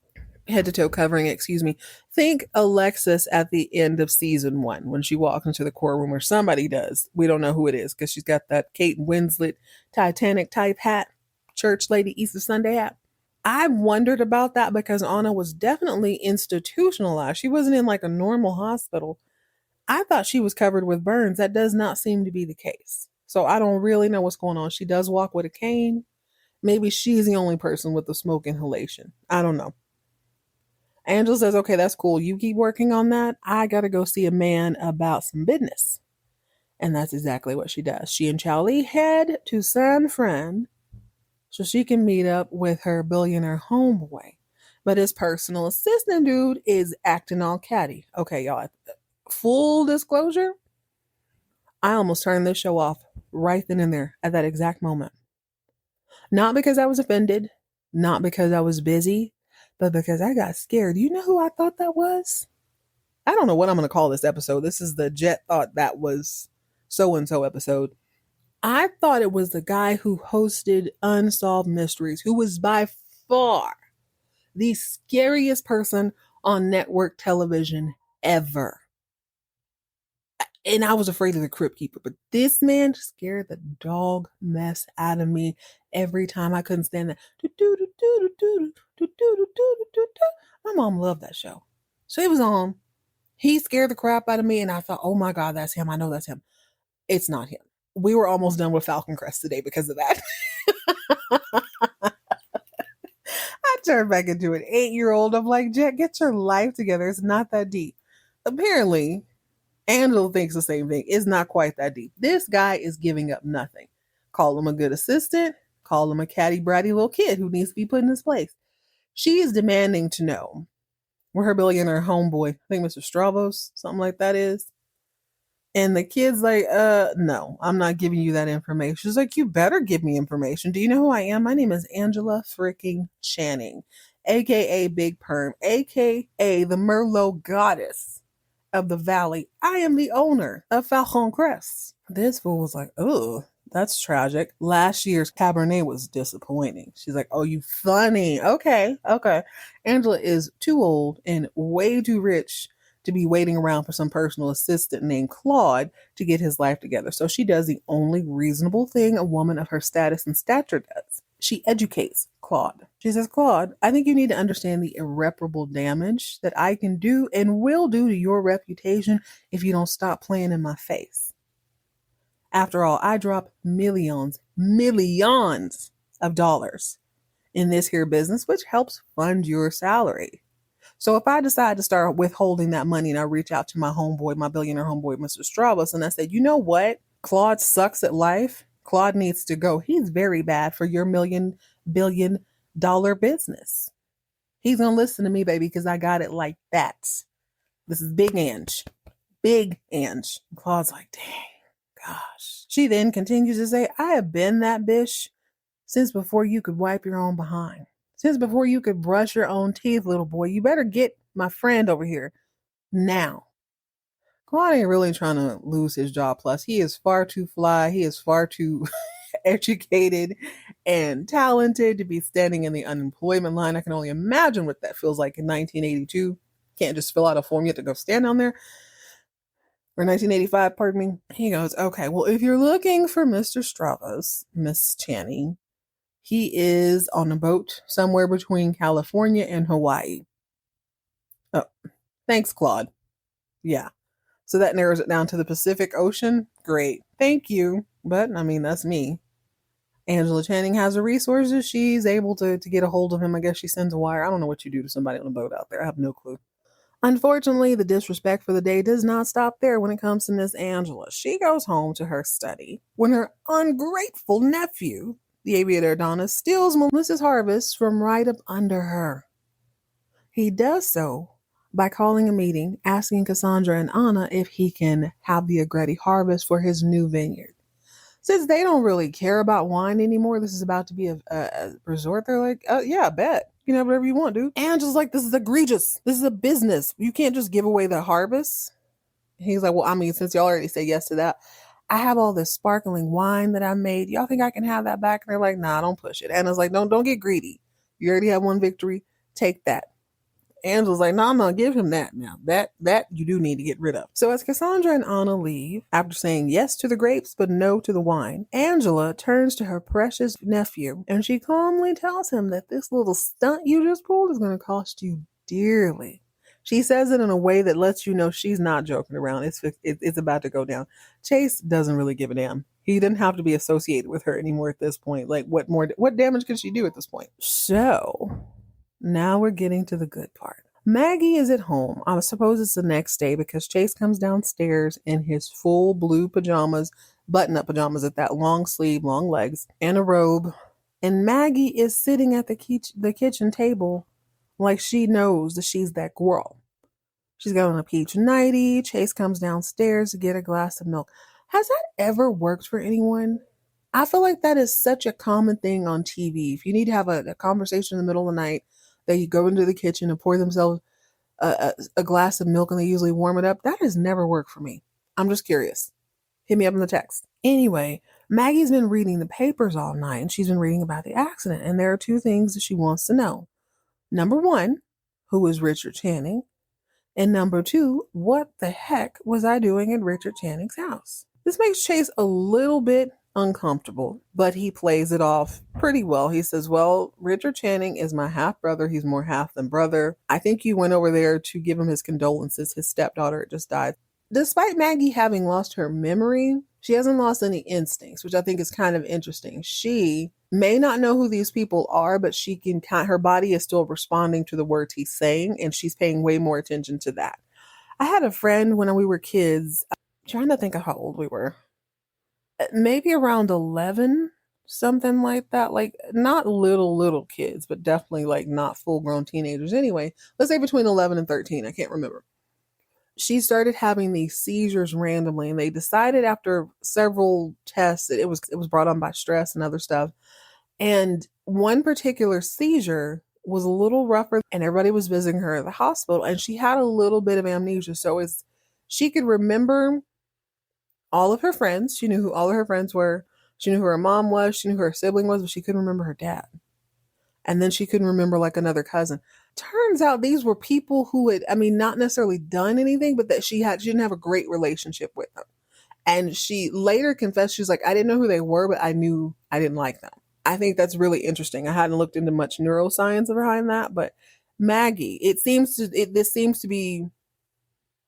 head to toe covering, excuse me. Think Alexis at the end of season 1 when she walks into the courtroom, or somebody does. We don't know who it is because she's got that Kate Winslet Titanic type hat, church lady Easter Sunday hat. I wondered about that because Anna was definitely institutionalized. She wasn't in like a normal hospital. I thought she was covered with burns. That does not seem to be the case. So I don't really know what's going on. She does walk with a cane. Maybe she's the only person with the smoke inhalation. I don't know. Angela says, okay, that's cool. You keep working on that. I got to go see a man about some business. And that's exactly what she does. She and Charlie head to San Fran so she can meet up with her billionaire homeboy. But his personal assistant dude is acting all catty. Okay, y'all. Full disclosure, I almost turned this show off right then and there at that exact moment. Not because I was offended, not because I was busy, but because I got scared. You know who I thought that was? I don't know what I'm going to call this episode. This is the Jet thought that was so-and-so episode. I thought it was the guy who hosted Unsolved Mysteries, who was by far the scariest person on network television ever. And I was afraid of the Crypt Keeper, but this man scared the dog mess out of me every time. I couldn't stand that. My mom loved that show. So it was on. He scared the crap out of me, and I thought, oh my God, that's him. I know that's him. It's not him. We were almost done with Falcon Crest today because of that. I turned back into an 8-year-old. I'm like, Jet, get your life together. It's not that deep. Apparently, Angela thinks the same thing. It's not quite that deep. This guy is giving up nothing. Call him a good assistant. Call him a catty, bratty little kid who needs to be put in his place. She is demanding to know where her billionaire homeboy, I think Mr. Stravos, something like that is. And the kid's like, no, I'm not giving you that information. She's like, you better give me information. Do you know who I am? My name is Angela freaking Channing, aka Big Perm, aka the Merlot goddess of the valley. I am the owner of Falcon Crest. This fool was like, oh, that's tragic. Last year's Cabernet was disappointing. She's like, oh, you funny. Okay. Angela is too old and way too rich to be waiting around for some personal assistant named Claude to get his life together. So she does the only reasonable thing a woman of her status and stature does. She educates Claude. She says, Claude, I think you need to understand the irreparable damage that I can do and will do to your reputation if you don't stop playing in my face. After all, I drop millions of dollars in this here business, which helps fund your salary. So if I decide to start withholding that money and I reach out to my homeboy, my billionaire homeboy, Mr. Stravos, and I said, you know what? Claude sucks at life. Claude needs to go. He's very bad for your $1 billion business. He's going to listen to me, baby, because I got it like that. This is Big Ange. Big Ange. Claude's like, dang, gosh. She then continues to say, I have been that bitch since before you could wipe your own behind. Since before you could brush your own teeth, little boy. You better get my friend over here now. Claude ain't really trying to lose his job. Plus, he is far too fly. He is far too educated and talented to be standing in the unemployment line. I can only imagine what that feels like in 1982. Can't just fill out a form. You have to go stand down there. Or 1985, pardon me. He goes, okay, well, if you're looking for Mr. Stravas, Miss Channing, he is on a boat somewhere between California and Hawaii. Oh, thanks, Claude. Yeah. So that narrows it down to the Pacific Ocean. Great. Thank you. But, I mean, that's me. Angela Channing has the resources. She's able to get a hold of him. I guess she sends a wire. I don't know what you do to somebody on a boat out there. I have no clue. Unfortunately, the disrespect for the day does not stop there when it comes to Miss Angela. She goes home to her study when her ungrateful nephew, the aviator Adonis, steals Melissa's harvest from right up under her. He does so by calling a meeting, asking Cassandra and Anna if he can have the Agretti harvest for his new vineyard. Since they don't really care about wine anymore, this is about to be a resort. They're like, yeah, I bet. You can have whatever you want, dude. Angela's like, this is egregious. This is a business. You can't just give away the harvest. He's like, well, I mean, since y'all already say yes to that, I have all this sparkling wine that I made. Y'all think I can have that back? And they're like, nah, don't push it. Anna's like, don't get greedy. You already have one victory. Take that. Angela's like, no, I'm gonna give him that now. That you do need to get rid of. So as Cassandra and Anna leave, after saying yes to the grapes but no to the wine, Angela turns to her precious nephew and she calmly tells him that this little stunt you just pulled is gonna cost you dearly. She says it in a way that lets you know she's not joking around. It's about to go down. Chase doesn't really give a damn. He didn't have to be associated with her anymore at this point. Like, what damage could she do at this point? So now we're getting to the good part. Maggie is at home. I suppose it's the next day because Chase comes downstairs in his full blue pajamas, button-up pajamas at that, long sleeve, long legs, and a robe. And Maggie is sitting at the kitchen table like she knows that she's that girl. She's got on a peach nightie. Chase comes downstairs to get a glass of milk. Has that ever worked for anyone? I feel like that is such a common thing on TV. If you need to have a conversation in the middle of the night, they go into the kitchen and pour themselves a glass of milk and they usually warm it up. That has never worked for me. I'm just curious. Hit me up in the text. Anyway, Maggie's been reading the papers all night and she's been reading about the accident. And there are two things that she wants to know. Number one, who is Richard Channing? And number two, what the heck was I doing at Richard Channing's house? This makes Chase a little bit uncomfortable, but he plays it off pretty well. He says, well, Richard Channing is my half brother. He's more half than brother. I think you went over there to give him his condolences. His stepdaughter just died. Despite Maggie having lost her memory, she hasn't lost any instincts, which I think is kind of interesting. She may not know who these people are, but she can her body is still responding to the words he's saying, and she's paying way more attention to that. I had a friend when we were kids, I'm trying to think of how old we were, maybe around 11, something like that. Like not little kids, but definitely like not full grown teenagers. Anyway, let's say between 11 and 13. I can't remember. She started having these seizures randomly, and they decided after several tests that it was brought on by stress and other stuff. And one particular seizure was a little rougher, and everybody was visiting her at the hospital, and she had a little bit of amnesia. So she could remember all of her friends. She knew who all of her friends were. She knew who her mom was. She knew who her sibling was, but she couldn't remember her dad. And then she couldn't remember like another cousin. Turns out these were people who had, not necessarily done anything, but that she didn't have a great relationship with them. And she later confessed, she's like, I didn't know who they were, but I knew I didn't like them. I think that's really interesting. I hadn't looked into much neuroscience behind that, but Maggie, this seems to be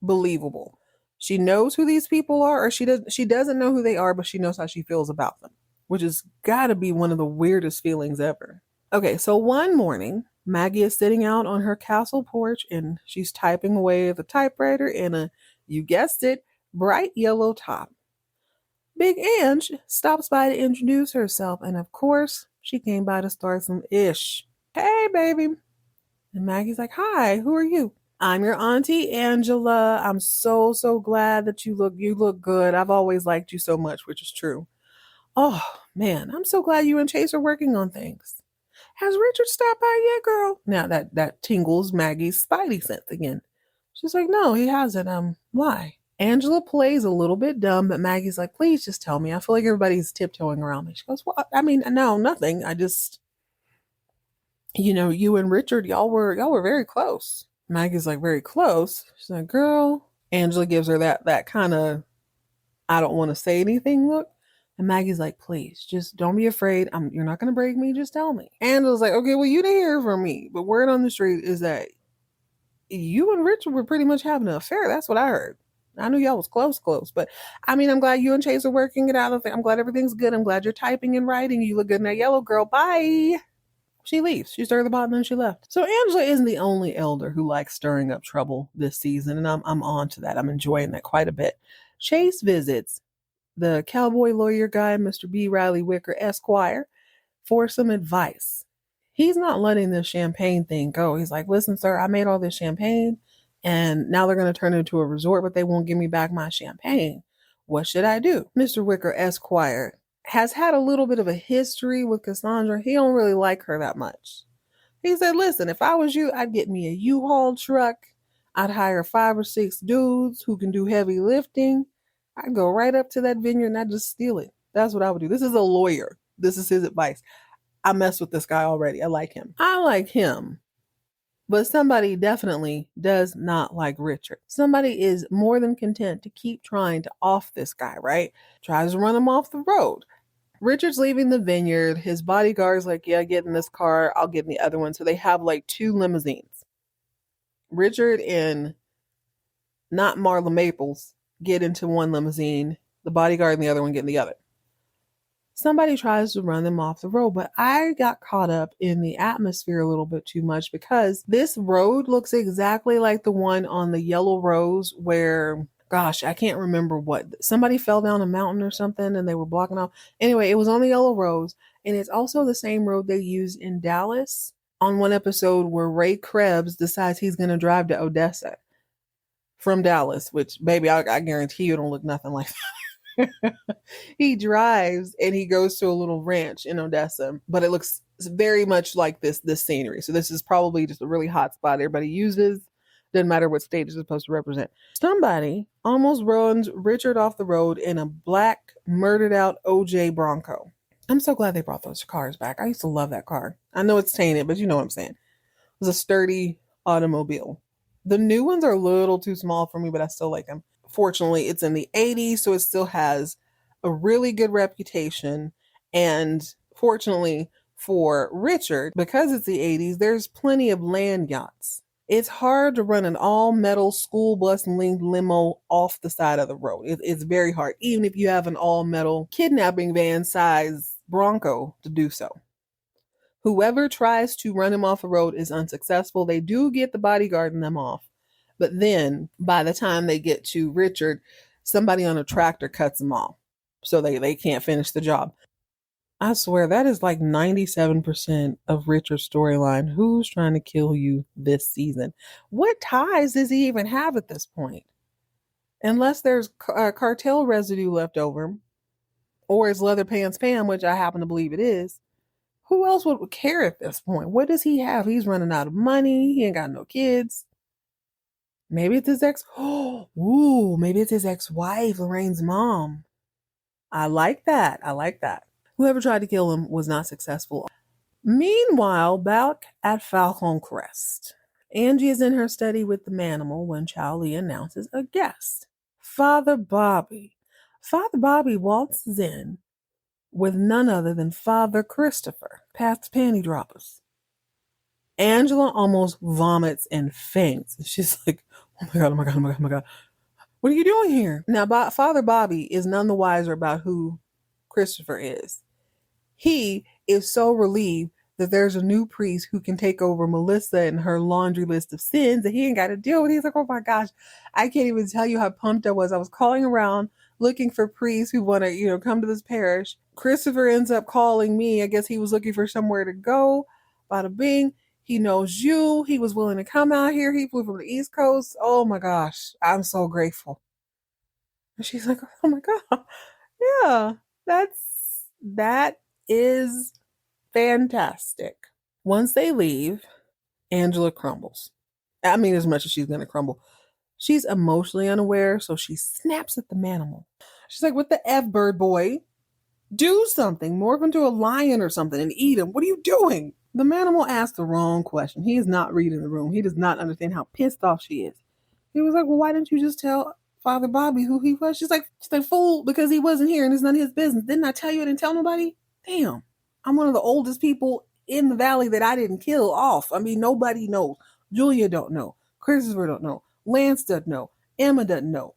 believable. She knows who these people are, or she doesn't know who they are, but she knows how she feels about them, which has got to be one of the weirdest feelings ever. Okay, so one morning, Maggie is sitting out on her castle porch and she's typing away at the typewriter in a, you guessed it, bright yellow top. Big Ange stops by to introduce herself, and of course, she came by to start some ish. Hey, baby. And Maggie's like, hi, who are you? I'm your auntie Angela. I'm so glad that you look good. I've always liked you so much, which is true. Oh man, I'm so glad you and Chase are working on things. Has Richard stopped by yet, girl? Now that tingles Maggie's spidey sense again. She's like, no, he hasn't. Why? Angela plays a little bit dumb, but Maggie's like, please just tell me. I feel like everybody's tiptoeing around me. She goes, well, I mean, no, nothing. I just, you and Richard, y'all were very close. Maggie's like, very close. She's like, girl. Angela gives her that kind of I don't want to say anything look. And Maggie's like, please, just don't be afraid. You're not going to break me. Just tell me. Angela's like, okay, well, you didn't hear from me. But word on the street is that you and Richard were pretty much having an affair. That's what I heard. I knew y'all was close. But I mean, I'm glad you and Chase are working it out. I'm glad everything's good. I'm glad you're typing and writing. You look good in that yellow, girl. Bye. She leaves. She stirred the pot and then she left. So Angela isn't the only elder who likes stirring up trouble this season. And I'm on to that. I'm enjoying that quite a bit. Chase visits the cowboy lawyer guy, Mr. B. Riley Wicker, Esquire, for some advice. He's not letting this champagne thing go. He's like, listen, sir, I made all this champagne and now they're going to turn it into a resort, but they won't give me back my champagne. What should I do? Mr. Wicker, Esquire, has had a little bit of a history with Cassandra. He don't really like her that much. He said, listen, if I was you, I'd get me a U-Haul truck. I'd hire 5 or 6 dudes who can do heavy lifting. I'd go right up to that vineyard and I'd just steal it. That's what I would do. This is a lawyer. This is his advice. I mess with this guy already. I like him. But somebody definitely does not like Richard. Somebody is more than content to keep trying to off this guy, right? Tries to run him off the road. Richard's leaving the vineyard. His bodyguard's like, yeah, get in this car. I'll get in the other one. So they have like 2 limousines. Richard and not Marla Maples get into one limousine. The bodyguard and the other one get in the other. Somebody tries to run them off the road, but I got caught up in the atmosphere a little bit too much because this road looks exactly like the one on the Yellow Rose where, gosh, I can't remember what. Somebody fell down a mountain or something and they were blocking off. Anyway, it was on the Yellow Rose, and it's also the same road they used in Dallas on one episode where Ray Krebs decides he's going to drive to Odessa from Dallas, which, baby, I guarantee you it don't look nothing like that. He drives and he goes to a little ranch in Odessa, but it looks very much like this scenery. So this is probably just a really hot spot everybody uses. Doesn't matter what state it's supposed to represent. Somebody almost runs Richard off the road in a black, murdered out OJ Bronco. I'm so glad they brought those cars back. I used to love that car. I know it's tainted, but you know what I'm saying. It was a sturdy automobile. The new ones are a little too small for me, but I still like them. Fortunately, it's in the 80s, so it still has a really good reputation. And fortunately for Richard, because it's the 80s, there's plenty of land yachts. It's hard to run an all-metal school bus linked limo off the side of the road. It's very hard, even if you have an all-metal kidnapping van size Bronco to do so. Whoever tries to run him off the road is unsuccessful. They do get the bodyguard and them off. But then by the time they get to Richard, somebody on a tractor cuts them off. So they can't finish the job. I swear that is like 97% of Richard's storyline. Who's trying to kill you this season? What ties does he even have at this point? Unless there's cartel residue left over, or it's Leather Pants Pam, which I happen to believe it is. Who else would care at this point? What does he have? He's running out of money. He ain't got no kids. Maybe it's his maybe it's his ex-wife, Lorraine's mom. I like that. Whoever tried to kill him was not successful. Meanwhile, back at Falcon Crest, Angie is in her study with the manimal when Charlie announces a guest. Father Bobby. Father Bobby waltzes in with none other than Father Christopher, past panty droppers. Angela almost vomits and faints. She's like, oh my God. What are you doing here? Now, Father Bobby is none the wiser about who Christopher is. He is so relieved that there's a new priest who can take over Melissa and her laundry list of sins that he ain't got to deal with. He's like, oh my gosh, I can't even tell you how pumped I was. I was calling around looking for priests who want to, come to this parish. Christopher ends up calling me. I guess he was looking for somewhere to go. Bada bing. He knows you. He was willing to come out here. He flew from the East Coast. Oh my gosh. I'm so grateful. And she's like, oh my God. Yeah, that is fantastic. Once they leave, Angela crumbles. I mean, as much as she's gonna crumble. She's emotionally unaware, so she snaps at the manimal. She's like, what the F, bird boy? Do something. Morph into a lion or something and eat him. What are you doing? The manimal asked the wrong question. He is not reading the room. He does not understand how pissed off she is. He was like, well, why didn't you just tell Father Bobby who he was? She's like, fool, because he wasn't here and it's none of his business. Didn't I tell you I didn't tell nobody? Damn. I'm one of the oldest people in the valley that I didn't kill off. I mean, nobody knows. Julia don't know. Christopher don't know. Lance doesn't know. Emma doesn't know.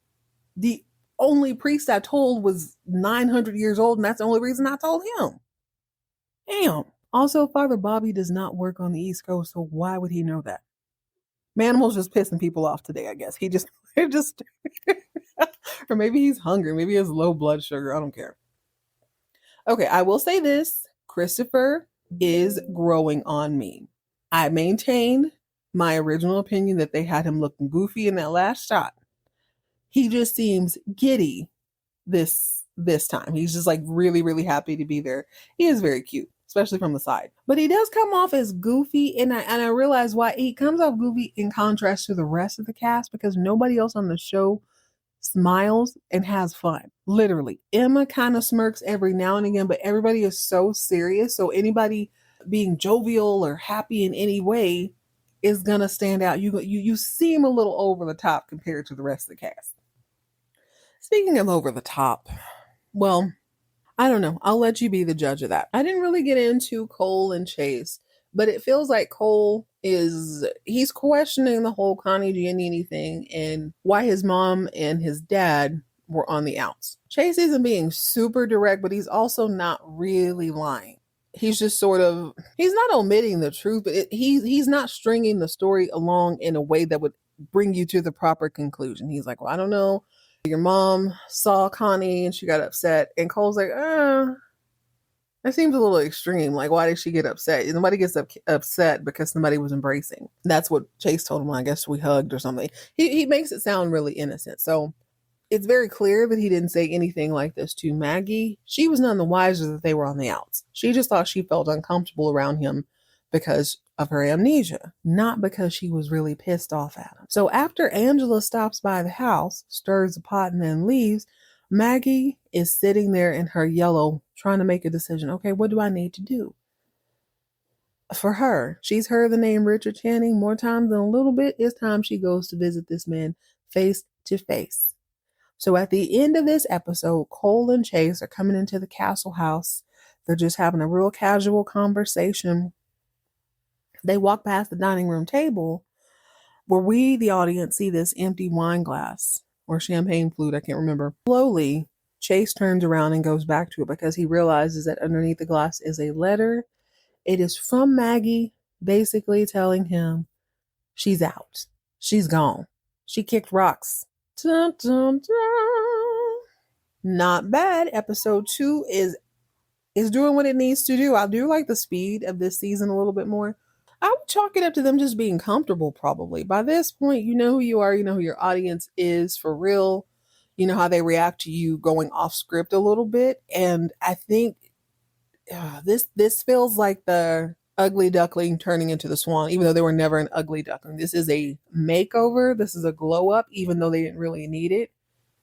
The only priest I told was 900 years old, and that's the only reason I told him. Damn. Also, Father Bobby does not work on the East Coast, so why would he know that? Manimal's just pissing people off today, I guess. He just or maybe he's hungry. Maybe he has low blood sugar. I don't care. Okay, I will say this. Christopher is growing on me. I maintain my original opinion that they had him looking goofy in that last shot. He just seems giddy this time. He's just like really, really happy to be there. He is very cute, especially from the side. But he does come off as goofy, and I realize why he comes off goofy in contrast to the rest of the cast, because nobody else on the show smiles and has fun. Literally. Emma kind of smirks every now and again, but everybody is so serious. So anybody being jovial or happy in any way is gonna stand out. You seem a little over the top compared to the rest of the cast. Speaking of over the top, well, I don't know. I'll let you be the judge of that. I didn't really get into Cole and Chase, but it feels like Cole he's questioning the whole Connie Giannini thing and why his mom and his dad were on the outs. Chase isn't being super direct, but he's also not really lying. He's just he's not omitting the truth, but he's not stringing the story along in a way that would bring you to the proper conclusion. He's like, well, I don't know. Your mom saw Connie and she got upset. And Cole's like, that seems a little extreme. Like, why did she get upset? Nobody gets upset because somebody was embracing. That's what Chase told him. I guess we hugged or something. He makes it sound really innocent. So it's very clear that he didn't say anything like this to Maggie. She was none the wiser that they were on the outs. She just thought she felt uncomfortable around him because of her amnesia, not because she was really pissed off at him. So after Angela stops by the house, stirs the pot, and then leaves, Maggie is sitting there in her yellow trying to make a decision. Okay, what do I need to do? For her, she's heard the name Richard Channing more times than a little bit. It's time she goes to visit this man face to face. So at the end of this episode, Cole and Chase are coming into the castle house. They're just having a real casual conversation. They walk past the dining room table where we, the audience, see this empty wine glass or champagne flute. I can't remember. Slowly, Chase turns around and goes back to it because he realizes that underneath the glass is a letter. It is from Maggie, basically telling him she's out. She's gone. She kicked rocks. Dun, dun, dun. Not bad. Episode 2 is doing what it needs to do. I do like the speed of this season a little bit more. I would chalk it up to them just being comfortable, probably. By this point, you know who you are. You know who your audience is for real. You know how they react to you going off script a little bit. And I think this feels like the ugly duckling turning into the swan, even though they were never an ugly duckling. This is a makeover. This is a glow up, even though they didn't really need it.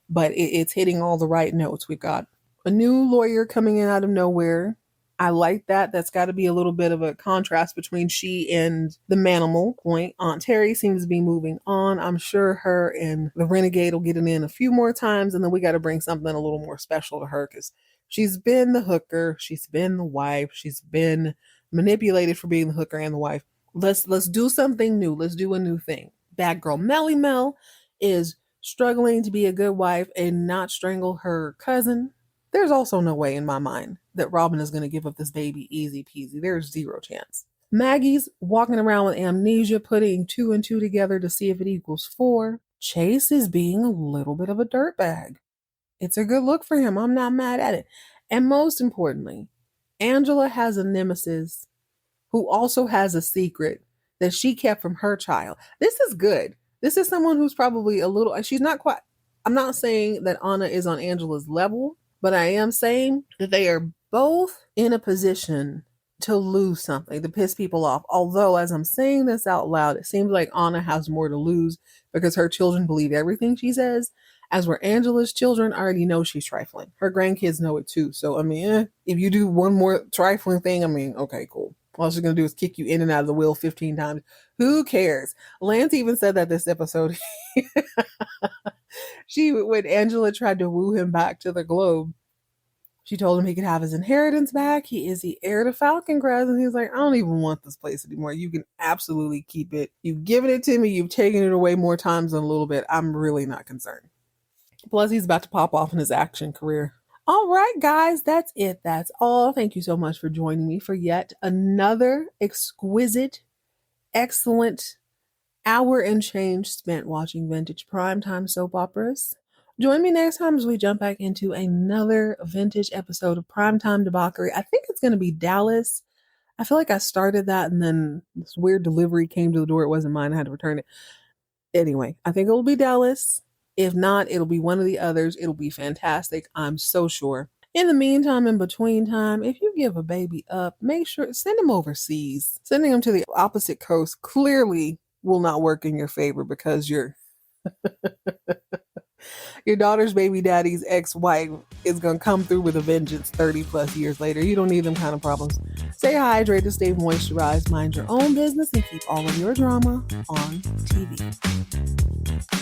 But it's hitting all the right notes. We've got a new lawyer coming in out of nowhere. I like that. That's got to be a little bit of a contrast between she and the Manimal point. Aunt Terry seems to be moving on. I'm sure her and the Renegade will get it in a few more times, and then we got to bring something a little more special to her because she's been the hooker. She's been the wife. She's been manipulated for being the hooker and the wife. Let's do something new. Let's do a new thing. Bad girl Melly Mel is struggling to be a good wife and not strangle her cousin. There's also no way in my mind that Robin is going to give up this baby easy peasy. There's zero chance. Maggie's walking around with amnesia, putting 2 and 2 together to see if it equals 4. Chase is being a little bit of a dirtbag. It's a good look for him. I'm not mad at it. And most importantly, Angela has a nemesis who also has a secret that she kept from her child. This is good. This is someone who's probably a little, she's not quite, I'm not saying that Anna is on Angela's level, but I am saying that they are both in a position to lose something, to piss people off. Although, as I'm saying this out loud, it seems like Anna has more to lose because her children believe everything she says. As where Angela's children already know she's trifling. Her grandkids know it too. So, I mean, if you do one more trifling thing, I mean, okay, cool. All she's going to do is kick you in and out of the wheel 15 times. Who cares? Lance even said that this episode. When Angela tried to woo him back to the globe, she told him he could have his inheritance back. He is the heir to Falcon Crest. And he's like, I don't even want this place anymore. You can absolutely keep it. You've given it to me. You've taken it away more times than a little bit. I'm really not concerned. Plus, he's about to pop off in his action career. All right, guys, that's it. That's all. Thank you so much for joining me for yet another exquisite, excellent hour and change spent watching vintage primetime soap operas. Join me next time as we jump back into another vintage episode of Primetime Debauchery. I think it's going to be Dallas. I feel like I started that and then this weird delivery came to the door. It wasn't mine. I had to return it. Anyway, I think it will be Dallas. If not, it'll be one of the others. It'll be fantastic. I'm so sure. In the meantime, in between time, if you give a baby up, make sure, send him overseas. Sending him to the opposite coast clearly will not work in your favor because your daughter's baby daddy's ex-wife is going to come through with a vengeance 30 plus years later. You don't need them kind of problems. Stay hydrated, stay moisturized, mind your own business, and keep all of your drama on TV.